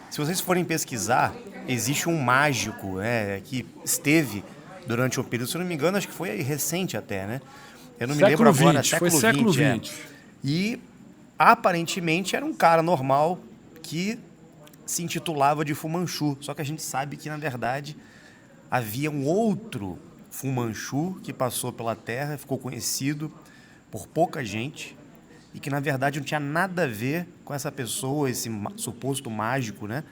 Se vocês forem pesquisar, existe um mágico, né, que esteve durante um período, se eu não me engano, acho que foi recente até, né? Eu não me lembro agora, século XX. E aparentemente era um cara normal que se intitulava de Fu Manchu, só que a gente sabe que, na verdade, havia um outro Fu Manchu que passou pela Terra, ficou conhecido por pouca gente e que, na verdade, não tinha nada a ver com essa pessoa, esse suposto mágico, né?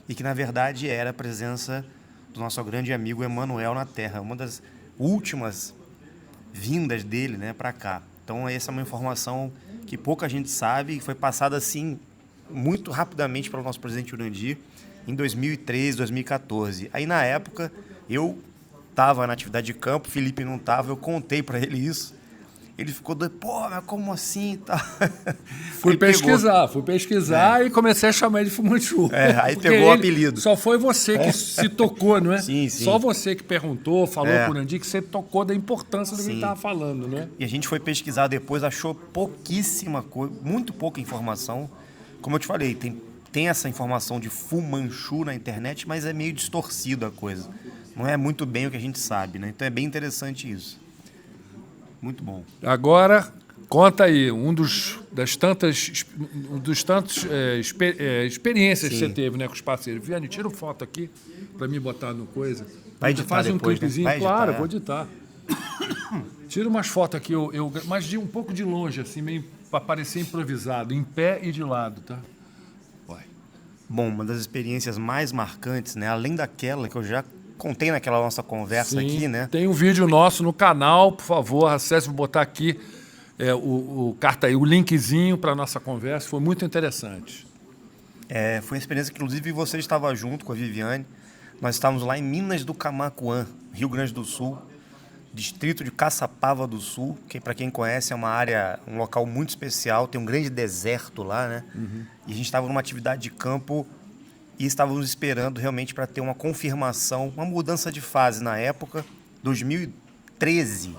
E que, na verdade, era a presença do nosso grande amigo Emanuel na Terra, uma das últimas vindas dele, né, para cá. Então, essa é uma informação que pouca gente sabe e foi passada, assim, muito rapidamente pelo nosso presidente Urandi em 2013, 2014. Aí, na época, eu estava na atividade de campo, o Felipe não estava, eu contei para ele isso. Ele ficou doido, pô, mas como assim? Tá. Fui pesquisar e comecei a chamar ele de Fu Manchu. Aí pegou o apelido. Só foi você que se tocou, não é? Sim. Só você que perguntou, falou com o Urandi, que você tocou da importância do que ele estava falando, né? E a gente foi pesquisar depois, achou pouquíssima coisa, muito pouca informação. Como eu te falei, tem tem essa informação de Fu Manchu na internet, mas é meio distorcido a coisa. Não é muito bem o que a gente sabe, né? Então é bem interessante isso. Muito bom. Agora, conta aí, dos tantos experiências que você teve, né, com os parceiros. Viane, tira uma foto aqui para mim botar no coisa. Vai editar faz depois, um clipezinho, né? Vai editar, claro, vou editar. Tira umas fotos aqui, mas de um pouco de longe, assim, meio para parecer improvisado, em pé e de lado, tá? Vai. Bom, uma das experiências mais marcantes, né, além daquela que eu já contei naquela nossa conversa aqui, né? Tem um vídeo nosso no canal, por favor, acesse, vou botar aqui o linkzinho para a nossa conversa, foi muito interessante. Foi uma experiência que, inclusive, você estava junto com a Viviane. Nós estávamos lá em Minas do Camaquã, Rio Grande do Sul, distrito de Caçapava do Sul, que para quem conhece é uma área, um local muito especial, tem um grande deserto lá, né? Uhum. E a gente estava numa atividade de campo e estávamos esperando realmente para ter uma confirmação, uma mudança de fase na época, 2013.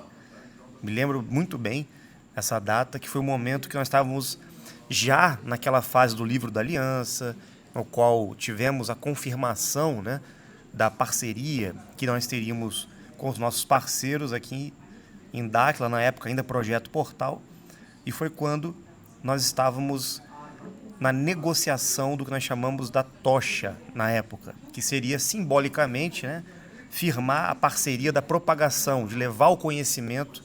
Me lembro muito bem essa data, que foi o momento que nós estávamos já naquela fase do Livro da Aliança, no qual tivemos a confirmação, né, da parceria que nós teríamos com os nossos parceiros aqui em Dáquila, na época ainda Projeto Portal, e foi quando nós estávamos na negociação do que nós chamamos da tocha na época, que seria simbolicamente, né, firmar a parceria da propagação, de levar o conhecimento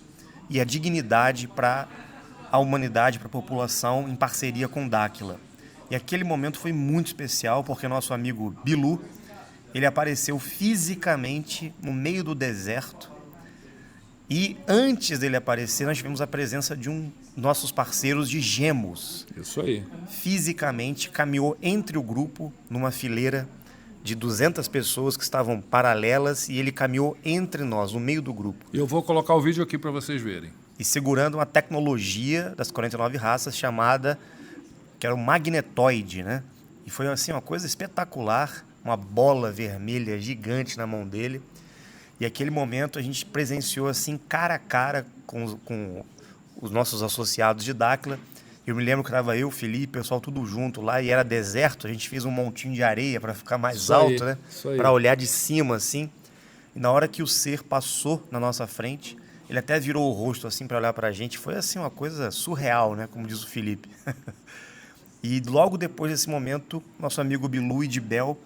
e a dignidade para a humanidade, para a população, em parceria com Dáquila. E aquele momento foi muito especial, porque nosso amigo Bilu, ele apareceu fisicamente no meio do deserto. E antes dele aparecer, nós tivemos a presença de nossos parceiros de Gemos. Isso aí. Fisicamente caminhou entre o grupo, numa fileira de 200 pessoas que estavam paralelas, e ele caminhou entre nós, no meio do grupo. Eu vou colocar o vídeo aqui para vocês verem. E segurando uma tecnologia das 49 raças chamada, que era o magnetoide, né? E foi assim uma coisa espetacular, uma bola vermelha gigante na mão dele. E aquele momento a gente presenciou assim cara a cara com os nossos associados de Dáquila. Eu me lembro que estava eu, Felipe, o pessoal tudo junto lá, e era deserto, a gente fez um montinho de areia para ficar mais alto, né? Para olhar de cima assim. E na hora que o ser passou na nossa frente, ele até virou o rosto assim para olhar para a gente. Foi assim uma coisa surreal, né? Como diz o Felipe. E logo depois desse momento, nosso amigo Bilu Idibel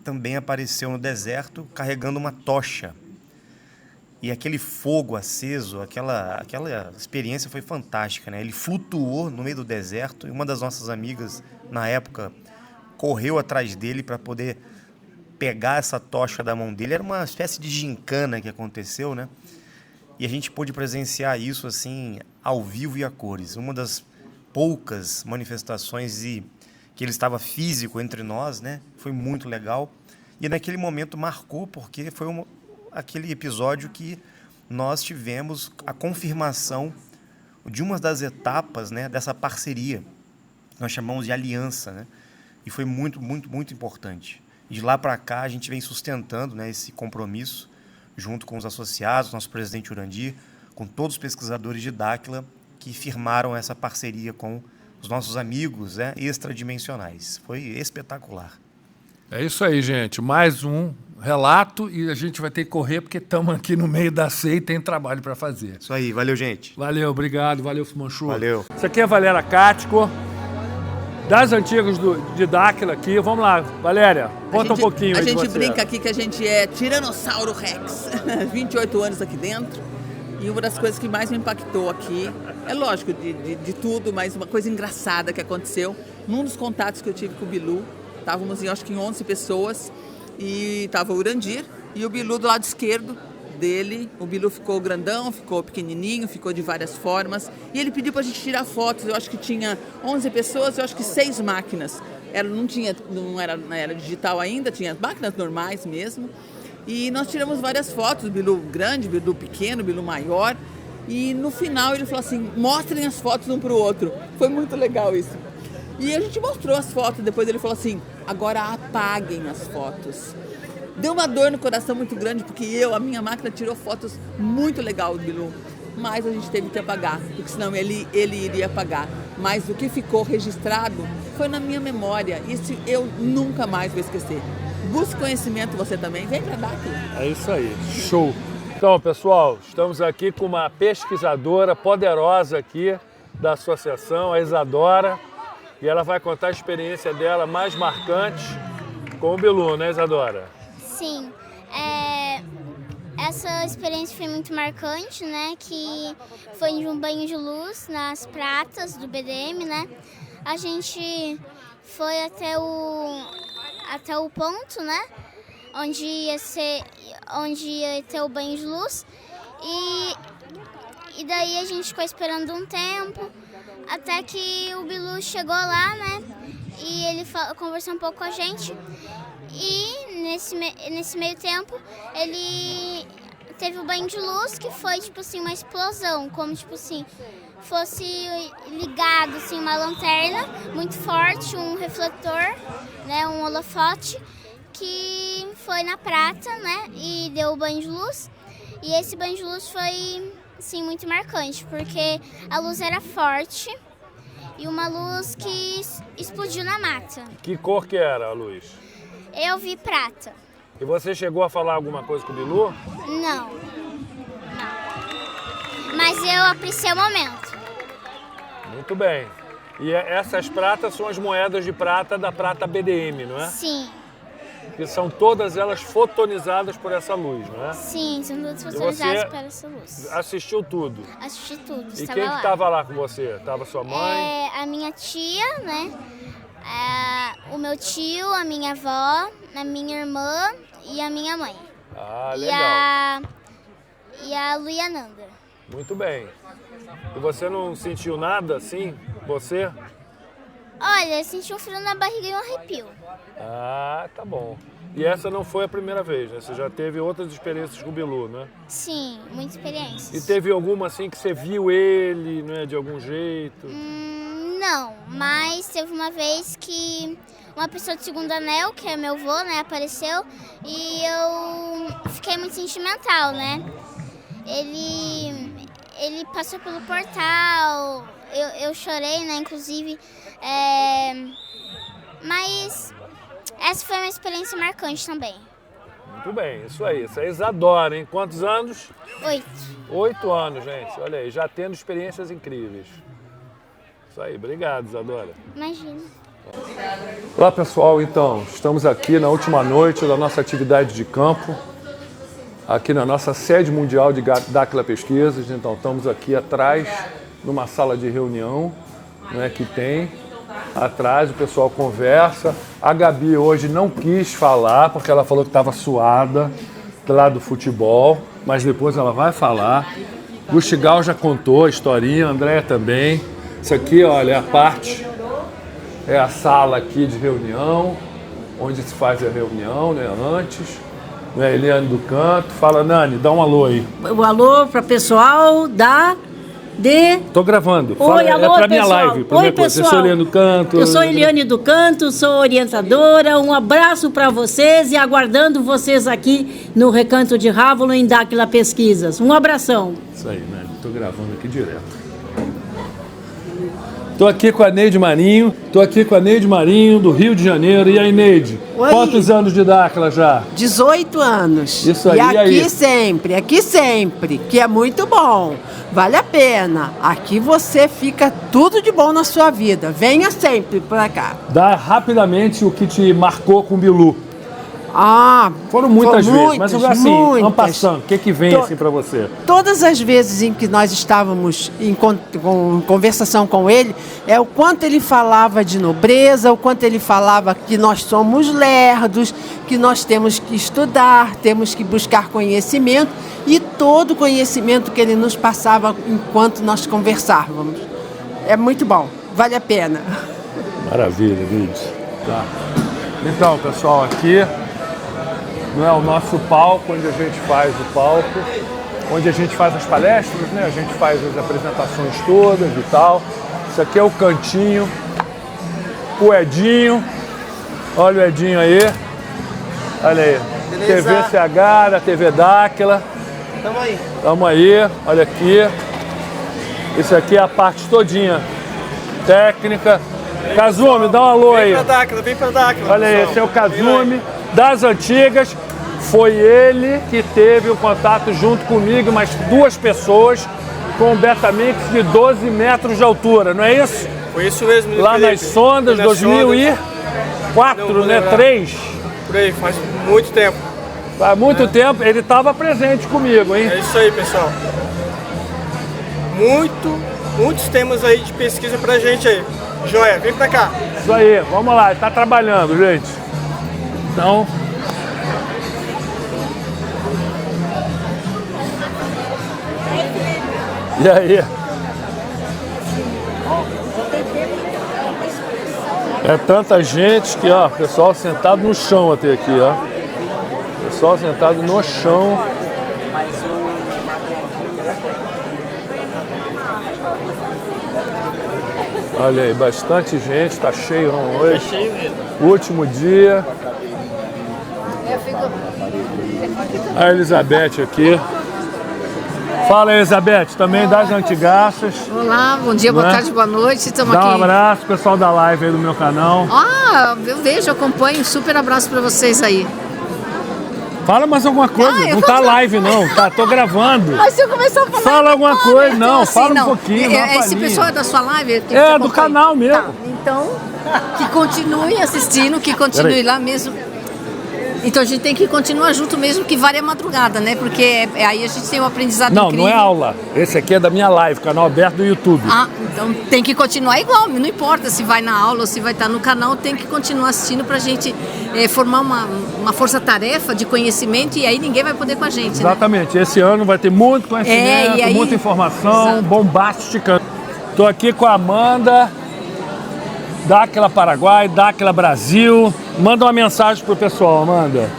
também apareceu no deserto carregando uma tocha. E aquele fogo aceso, aquela experiência foi fantástica, né? Ele flutuou no meio do deserto e uma das nossas amigas, na época, correu atrás dele para poder pegar essa tocha da mão dele. Era uma espécie de gincana que aconteceu, né? E a gente pôde presenciar isso assim ao vivo e a cores. Uma das poucas manifestações que ele estava físico entre nós, né? Foi muito legal. E naquele momento marcou porque foi aquele episódio que nós tivemos a confirmação de uma das etapas, né, dessa parceria. Nós chamamos de aliança, né? E foi muito, muito, muito importante. E de lá para cá a gente vem sustentando, né, esse compromisso junto com os associados, nosso presidente Urandir, com todos os pesquisadores de Dáquila que firmaram essa parceria com os nossos amigos, né, extradimensionais. Foi espetacular. É isso aí, gente. Mais um relato e a gente vai ter que correr porque estamos aqui no meio da ceia e tem trabalho para fazer. Isso aí. Valeu, gente. Valeu, obrigado. Valeu, Fumanchu. Valeu. Isso aqui é a Valéria Cático, das antigas de Dáquila aqui. Vamos lá, Valéria, conta um pouquinho aí de você. A gente brinca aqui que a gente é Tiranossauro Rex. 28 anos aqui dentro. E uma das coisas que mais me impactou aqui, é lógico, de tudo, mas uma coisa engraçada que aconteceu, num dos contatos que eu tive com o Bilu, estávamos acho que em 11 pessoas, e estava o Urandir e o Bilu do lado esquerdo dele. O Bilu ficou grandão, ficou pequenininho, ficou de várias formas, e ele pediu para a gente tirar fotos. Eu acho que tinha 11 pessoas, eu acho que 6 máquinas. Não era na era digital ainda, tinha máquinas normais mesmo. E nós tiramos várias fotos, Bilu grande, Bilu pequeno, Bilu maior. E no final ele falou assim, mostrem as fotos um para o outro. Foi muito legal isso. E a gente mostrou as fotos, depois ele falou assim, agora apaguem as fotos. Deu uma dor no coração muito grande, porque a minha máquina tirou fotos muito legais do Bilu. mais a gente teve que apagar, porque senão ele iria apagar. Mas o que ficou registrado foi na minha memória. Isso eu nunca mais vou esquecer. Busque conhecimento você também. Vem para Dáquila. É isso aí. Show. Então, pessoal, estamos aqui com uma pesquisadora poderosa aqui da associação, a Isadora, e ela vai contar a experiência dela mais marcante com o Bilu, né, Isadora? Sim. Essa experiência foi muito marcante, né? Que foi de um banho de luz nas pratas do BDM, né? A gente foi até o ponto, né? Onde ia ter o banho de luz. E daí a gente ficou esperando um tempo, até que o Bilu chegou lá, né? E ele conversou um pouco com a gente. E nesse meio tempo, ele teve o banho de luz, que foi, tipo assim, uma explosão. Como, tipo assim, fosse ligado, assim, uma lanterna muito forte, um refletor, né? Um holofote, que foi na prata, né? E deu o banho de luz. E esse banho de luz foi, assim, muito marcante, porque a luz era forte e uma luz que explodiu na mata. Que cor que era a luz? Eu vi prata. E você chegou a falar alguma coisa com o Bilu? Não. Mas eu apreciei o momento. Muito bem. E essas pratas são as moedas de prata da prata BDM, não é? Sim. Que são todas elas fotonizadas por essa luz, não é? Sim, são todas fotonizadas por essa luz. Assistiu tudo? Assisti tudo, E estava quem lá. que estava lá com você? Estava sua mãe? A minha tia, né? O meu tio, a minha avó, a minha irmã e a minha mãe. Ah, legal. E a Luiananda. Muito bem. E você não sentiu nada assim? Você? Olha, eu senti um frio na barriga e um arrepio. Ah, tá bom. E essa não foi a primeira vez, né? Você já teve outras experiências com o Bilu, né? Sim, muitas experiências. E teve alguma assim que você viu ele, né, de algum jeito? Não, mas teve uma vez que uma pessoa do segundo anel, que é meu avô, né, apareceu e eu fiquei muito sentimental, né? Ele passou pelo portal, eu chorei, né, inclusive, mas essa foi uma experiência marcante também. Muito bem, isso aí. Isso é Isadora, hein? Quantos anos? 8. 8 anos, gente. Olha aí, já tendo experiências incríveis. Isso aí, obrigado, Isadora. Imagina. Olá, pessoal. Então, estamos aqui na última noite da nossa atividade de campo, aqui na nossa sede mundial de Dáquila Pesquisas. Então, estamos aqui atrás, numa sala de reunião, né, que tem. Atrás o pessoal conversa. A Gabi hoje não quis falar, porque ela falou que estava suada lá do futebol, mas depois ela vai falar. O Chigal já contou a historinha, a Andréia também. Isso aqui, olha, é a parte, é a sala aqui de reunião, onde se faz a reunião, né, antes. Né, Eliane do Canto. Fala, Nani, dá um alô aí. Um alô para o pessoal Tô gravando. Oi, Fala, alô, é pra minha pessoal. live. Oi, pessoal. Eu sou Eliane do Canto. Eu sou Eliane do Canto, sou orientadora. Um abraço para vocês e aguardando vocês aqui no Recanto de Rávolo em Dáquila Pesquisas. Um abração. Isso aí, né? Tô gravando aqui direto. Tô aqui com a Neide Marinho, do Rio de Janeiro. E aí, Neide? Oi. Quantos anos de Dáquila já? 18 anos. Isso aí, e aí? aqui sempre, que é muito bom. Vale a pena. Aqui você fica tudo de bom na sua vida. Venha sempre pra cá. Dá rapidamente o que te marcou com o Bilu. Foram muitas vezes, muitas, mas assim, muitas. vamos passando. O que vem assim pra você? Todas as vezes em que nós estávamos em conversação com ele, é o quanto ele falava de nobreza, o quanto ele falava que nós somos lerdos, que nós temos que estudar, temos que buscar conhecimento, e todo o conhecimento que ele nos passava enquanto nós conversávamos. É muito bom, vale a pena. Maravilha, Lídia. Tá. Então, pessoal, aqui não é o nosso palco, onde a gente faz o palco, onde a gente faz as palestras, né? A gente faz as apresentações todas e tal. Isso aqui é o cantinho, o Edinho, olha o Edinho aí, olha aí, Beleza. TV CH, da TV Dáquila, Tamo aí, olha aqui. Isso aqui é a parte todinha técnica. Kazumi, dá um alô aí. Vem pra Dáquila. Olha aí, esse é o Kazumi das antigas. Foi ele que teve o contato junto comigo, mais 2 pessoas, com um Betamix de 12 metros de altura, não é isso? Foi isso mesmo, lá Felipe. nas sondas, 2004, não, né? 3? Por aí, faz muito tempo. Faz muito tempo, ele estava presente comigo, hein? É isso aí, pessoal. Muitos temas aí de pesquisa pra gente aí. Joia, vem pra cá. Isso aí, vamos lá, ele tá trabalhando, gente. Então... E aí? É tanta gente que, ó, pessoal sentado no chão até aqui, ó. Pessoal sentado no chão. Olha aí, bastante gente, tá cheio hoje. Tá cheio mesmo. Último dia. A Elizabeth aqui. Fala, Elizabeth, também das antigaças. Olá, bom dia, boa tarde, boa noite. Estamos aqui. Dá um abraço, pessoal da live aí do meu canal. Ah, eu vejo, acompanho. Super abraço para vocês aí. Fala mais alguma coisa. Não tá live, não. Tá, tô gravando. Mas se eu começar a falar... Fala alguma coisa. Não, então, assim, fala não. um pouquinho. Esse pessoal é da sua live? É, do canal mesmo. Tá, então, que continue assistindo, que continue lá mesmo. Então a gente tem que continuar junto mesmo, que vale a madrugada, né? Porque aí a gente tem um aprendizado incrível. Não é aula. Esse aqui é da minha live, canal aberto do YouTube. Ah, então tem que continuar igual, não importa se vai na aula ou se vai estar no canal, tem que continuar assistindo pra gente formar uma força-tarefa de conhecimento e aí ninguém vai poder com a gente, Exatamente. Né? Esse ano vai ter muito conhecimento, e aí... muita informação, bombástica. Tô aqui com a Amanda, Dáquila Paraguai, Dáquila Brasil. Manda uma mensagem pro pessoal, Amanda.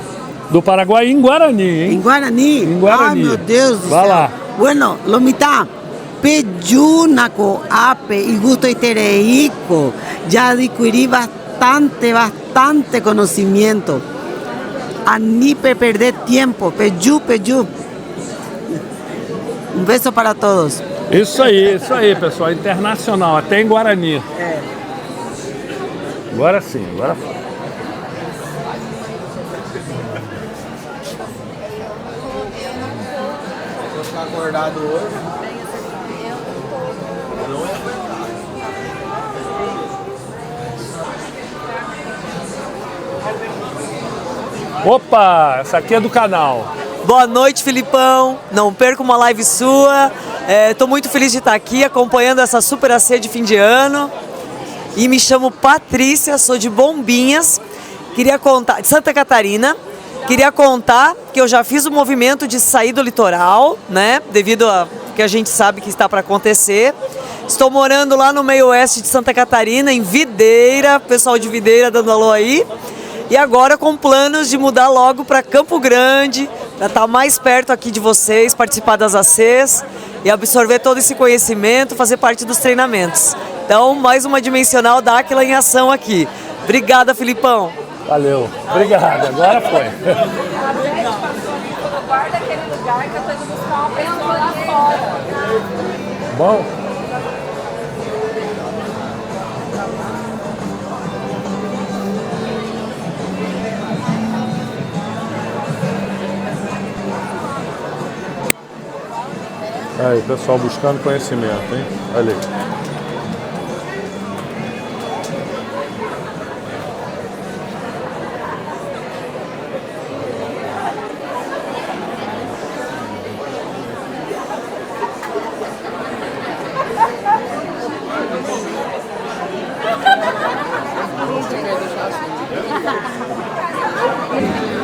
Do Paraguai em Guarani, hein? Em Guarani? Em Guarani. Ai, meu Deus do Vai céu. lá. Bueno, Lomita, Pejunaco, Ape y Gusto Itereico, ya adquirí bastante conocimiento. A ni perder tiempo, Peju. Um beijo para todos. Isso aí, pessoal. Internacional, até em Guarani. Agora sim, agora foi. Vou ficar acordado hoje. Opa, essa aqui é do canal. Boa noite, Filipão. Não perca uma live sua. Estou muito feliz de estar aqui acompanhando essa super ACE de fim de ano. E me chamo Patrícia, sou de Bombinhas. Queria contar, de Santa Catarina. Queria contar que eu já fiz o movimento de sair do litoral, né? Devido a que a gente sabe que está para acontecer. Estou morando lá no meio oeste de Santa Catarina, em Videira, pessoal de Videira dando alô aí. E agora com planos de mudar logo para Campo Grande, para estar mais perto aqui de vocês, participar das ACs e absorver todo esse conhecimento, fazer parte dos treinamentos. Então, mais uma dimensional Dáquila em ação aqui. Obrigada, Filipão. Valeu. Obrigado. Agora foi. Guarda aquele lugar que eu tô indo buscar uma pessoa lá fora. Bom. Aí, pessoal buscando conhecimento, hein? Olha aí.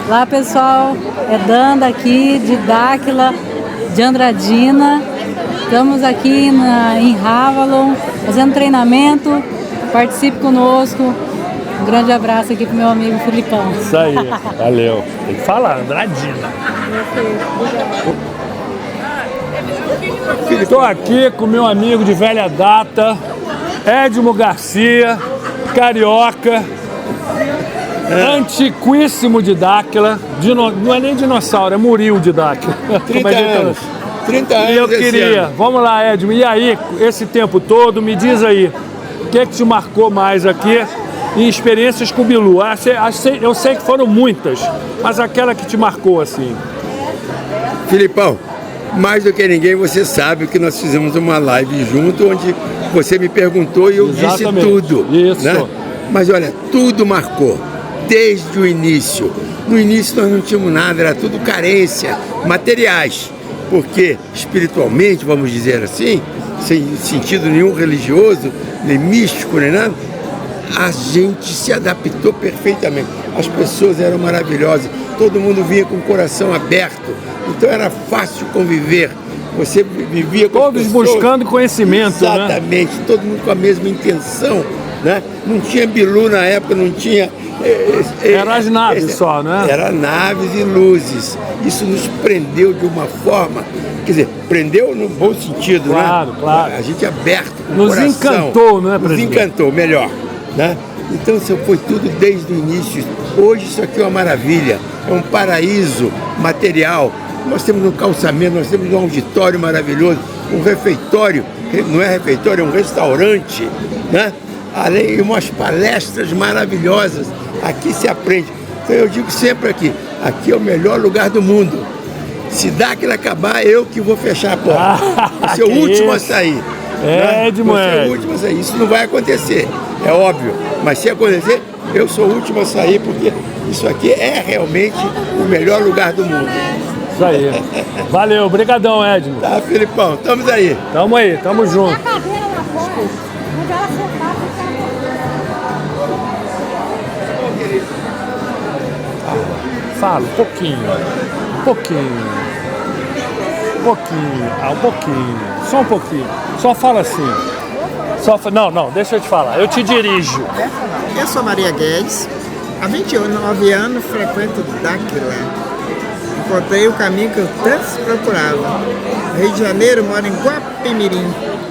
Olá pessoal, é Danda aqui de Dáquila, de Andradina. Estamos aqui em Ravalon fazendo treinamento. Participe conosco. Um grande abraço aqui pro meu amigo Filipão. Isso aí, valeu. Tem que falar, Andradina. Estou aqui com meu amigo de velha data, Edmo Garcia, carioca. antiquíssimo de Dáquila. Não é nem dinossauro, é Muril de Dáquila. 30 anos. 30 anos. E eu queria, vamos lá, Edmo, e aí, esse tempo todo, me diz aí, o que te marcou mais aqui em experiências com o Bilu? Eu sei que foram muitas, mas aquela que te marcou assim. Filipão, mais do que ninguém você sabe que nós fizemos uma live junto, onde você me perguntou e eu disse tudo. Isso. Né? Mas olha, tudo marcou, desde o início. No início nós não tínhamos nada, era tudo carência, materiais. Porque espiritualmente, vamos dizer assim, sem sentido nenhum religioso, nem místico, nem nada, a gente se adaptou perfeitamente. As pessoas eram maravilhosas, todo mundo vinha com o coração aberto, então era fácil conviver. Você vivia com todos buscando conhecimento, exatamente, né? Todo mundo com a mesma intenção, né? Não tinha Bilu na época, não tinha... Eram as naves só, né? Eram naves e luzes. Isso nos prendeu de uma forma, quer dizer, prendeu no bom sentido, claro, né? Claro. A gente aberto com o nos coração. Encantou, não é, presidente? Nos encantou, melhor, né? Então isso foi tudo desde o início. Hoje isso aqui é uma maravilha, é um paraíso material. Nós temos um calçamento, nós temos um auditório maravilhoso, um refeitório, que não é refeitório, é um restaurante, né? Além de umas palestras maravilhosas. Aqui se aprende. Então eu digo sempre aqui é o melhor lugar do mundo. Se Dáquila acabar, eu que vou fechar a porta. Vou ser o último a sair. Edmo, vou ser o último a sair. Isso não vai acontecer, é óbvio. Mas se acontecer, eu sou o último a sair, porque isso aqui é realmente o melhor lugar do mundo. Isso aí. Valeu, obrigadão, Edmo. Tá, Filipão, estamos aí. Tamo junto. Fala, um pouquinho, só um pouquinho, só fala assim, não, deixa eu te falar, eu te dirijo. Eu sou Maria Guedes, há 29 anos frequento Dáquila, encontrei o caminho que eu tanto procurava. Rio de Janeiro, moro em Guapimirim,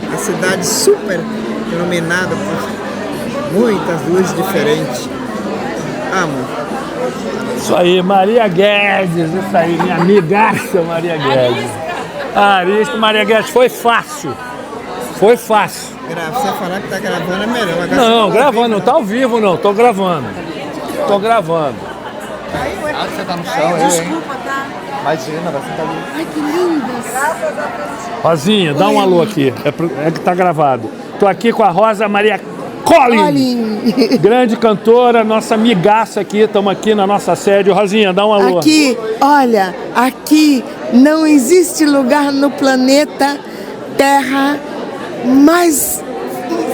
uma cidade super iluminada por muitas luzes diferentes, amo. Isso aí, Maria Guedes, isso aí, minha amigaça Maria Guedes. Arisco, Maria Guedes, foi fácil. Você falar que tá gravando é melhor. Agora não, gravando, não tá ao vivo não, tô gravando. Ah, você tá no chão, desculpa, tá? Imagina, você tá ali. Ai, que lindas. Rosinha, dá um alô aqui, é que tá gravado. Tô aqui com a Rosa Maria Collin, grande cantora, nossa amigaça aqui, estamos aqui na nossa sede. Rosinha, dá um alô. Aqui, olha, aqui não existe lugar no planeta Terra mais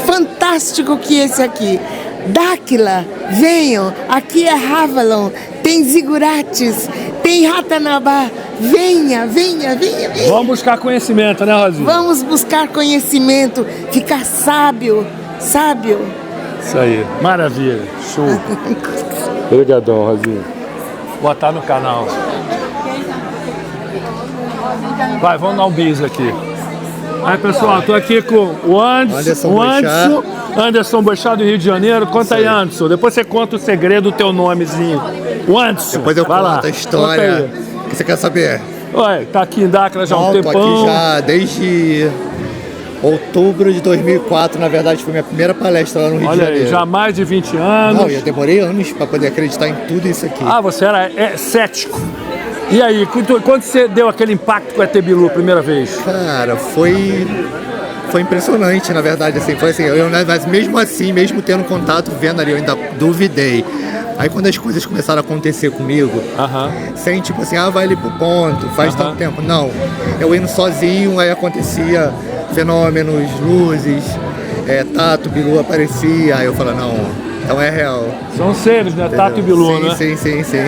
fantástico que esse aqui. Dáquila, venham, aqui é Havalon, tem zigurates, tem ratanabá, venha. Vamos buscar conhecimento, né, Rosinha? Vamos buscar conhecimento, ficar sábio. Isso aí, maravilha, show. Obrigadão, Rosinha. Botar no canal. Vai, vamos dar um bis aqui. Aí, pessoal, tô aqui com o Anderson Boixá do Rio de Janeiro. Conta aí, Anderson. Depois você conta o segredo do teu nomezinho. O Anderson. Depois eu conto a história. O que você quer saber? Ué, tá aqui em Dáquila já há um tempão. Tô aqui já desde outubro de 2004, na verdade, foi minha primeira palestra lá no Rio de Janeiro. Olha aí, já há mais de 20 anos. Não, eu demorei anos para poder acreditar em tudo isso aqui. Ah, você era cético. E aí, quando você deu aquele impacto com a ET Bilu a primeira vez? Cara, foi impressionante, na verdade, assim, mas mesmo assim, mesmo tendo contato, vendo ali, eu ainda duvidei. Aí quando as coisas começaram a acontecer comigo, sem tipo assim, vai ali pro ponto, faz tanto tempo. Não, eu indo sozinho, aí acontecia fenômenos, luzes, Tato, Bilu aparecia, aí eu falava, não, então é real. São seres, né? Tato e Bilu, né? Sim,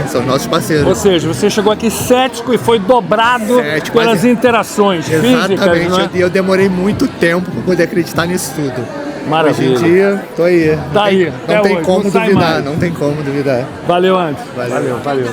são nossos parceiros. Ou seja, você chegou aqui cético e foi dobrado pelas interações físicas, exatamente, né? eu demorei muito tempo para poder acreditar nisso tudo. Maravilha. Hoje em dia, tô aí. Tá aí. Não tem como duvidar, não tem como duvidar. Valeu, Anderson. Valeu.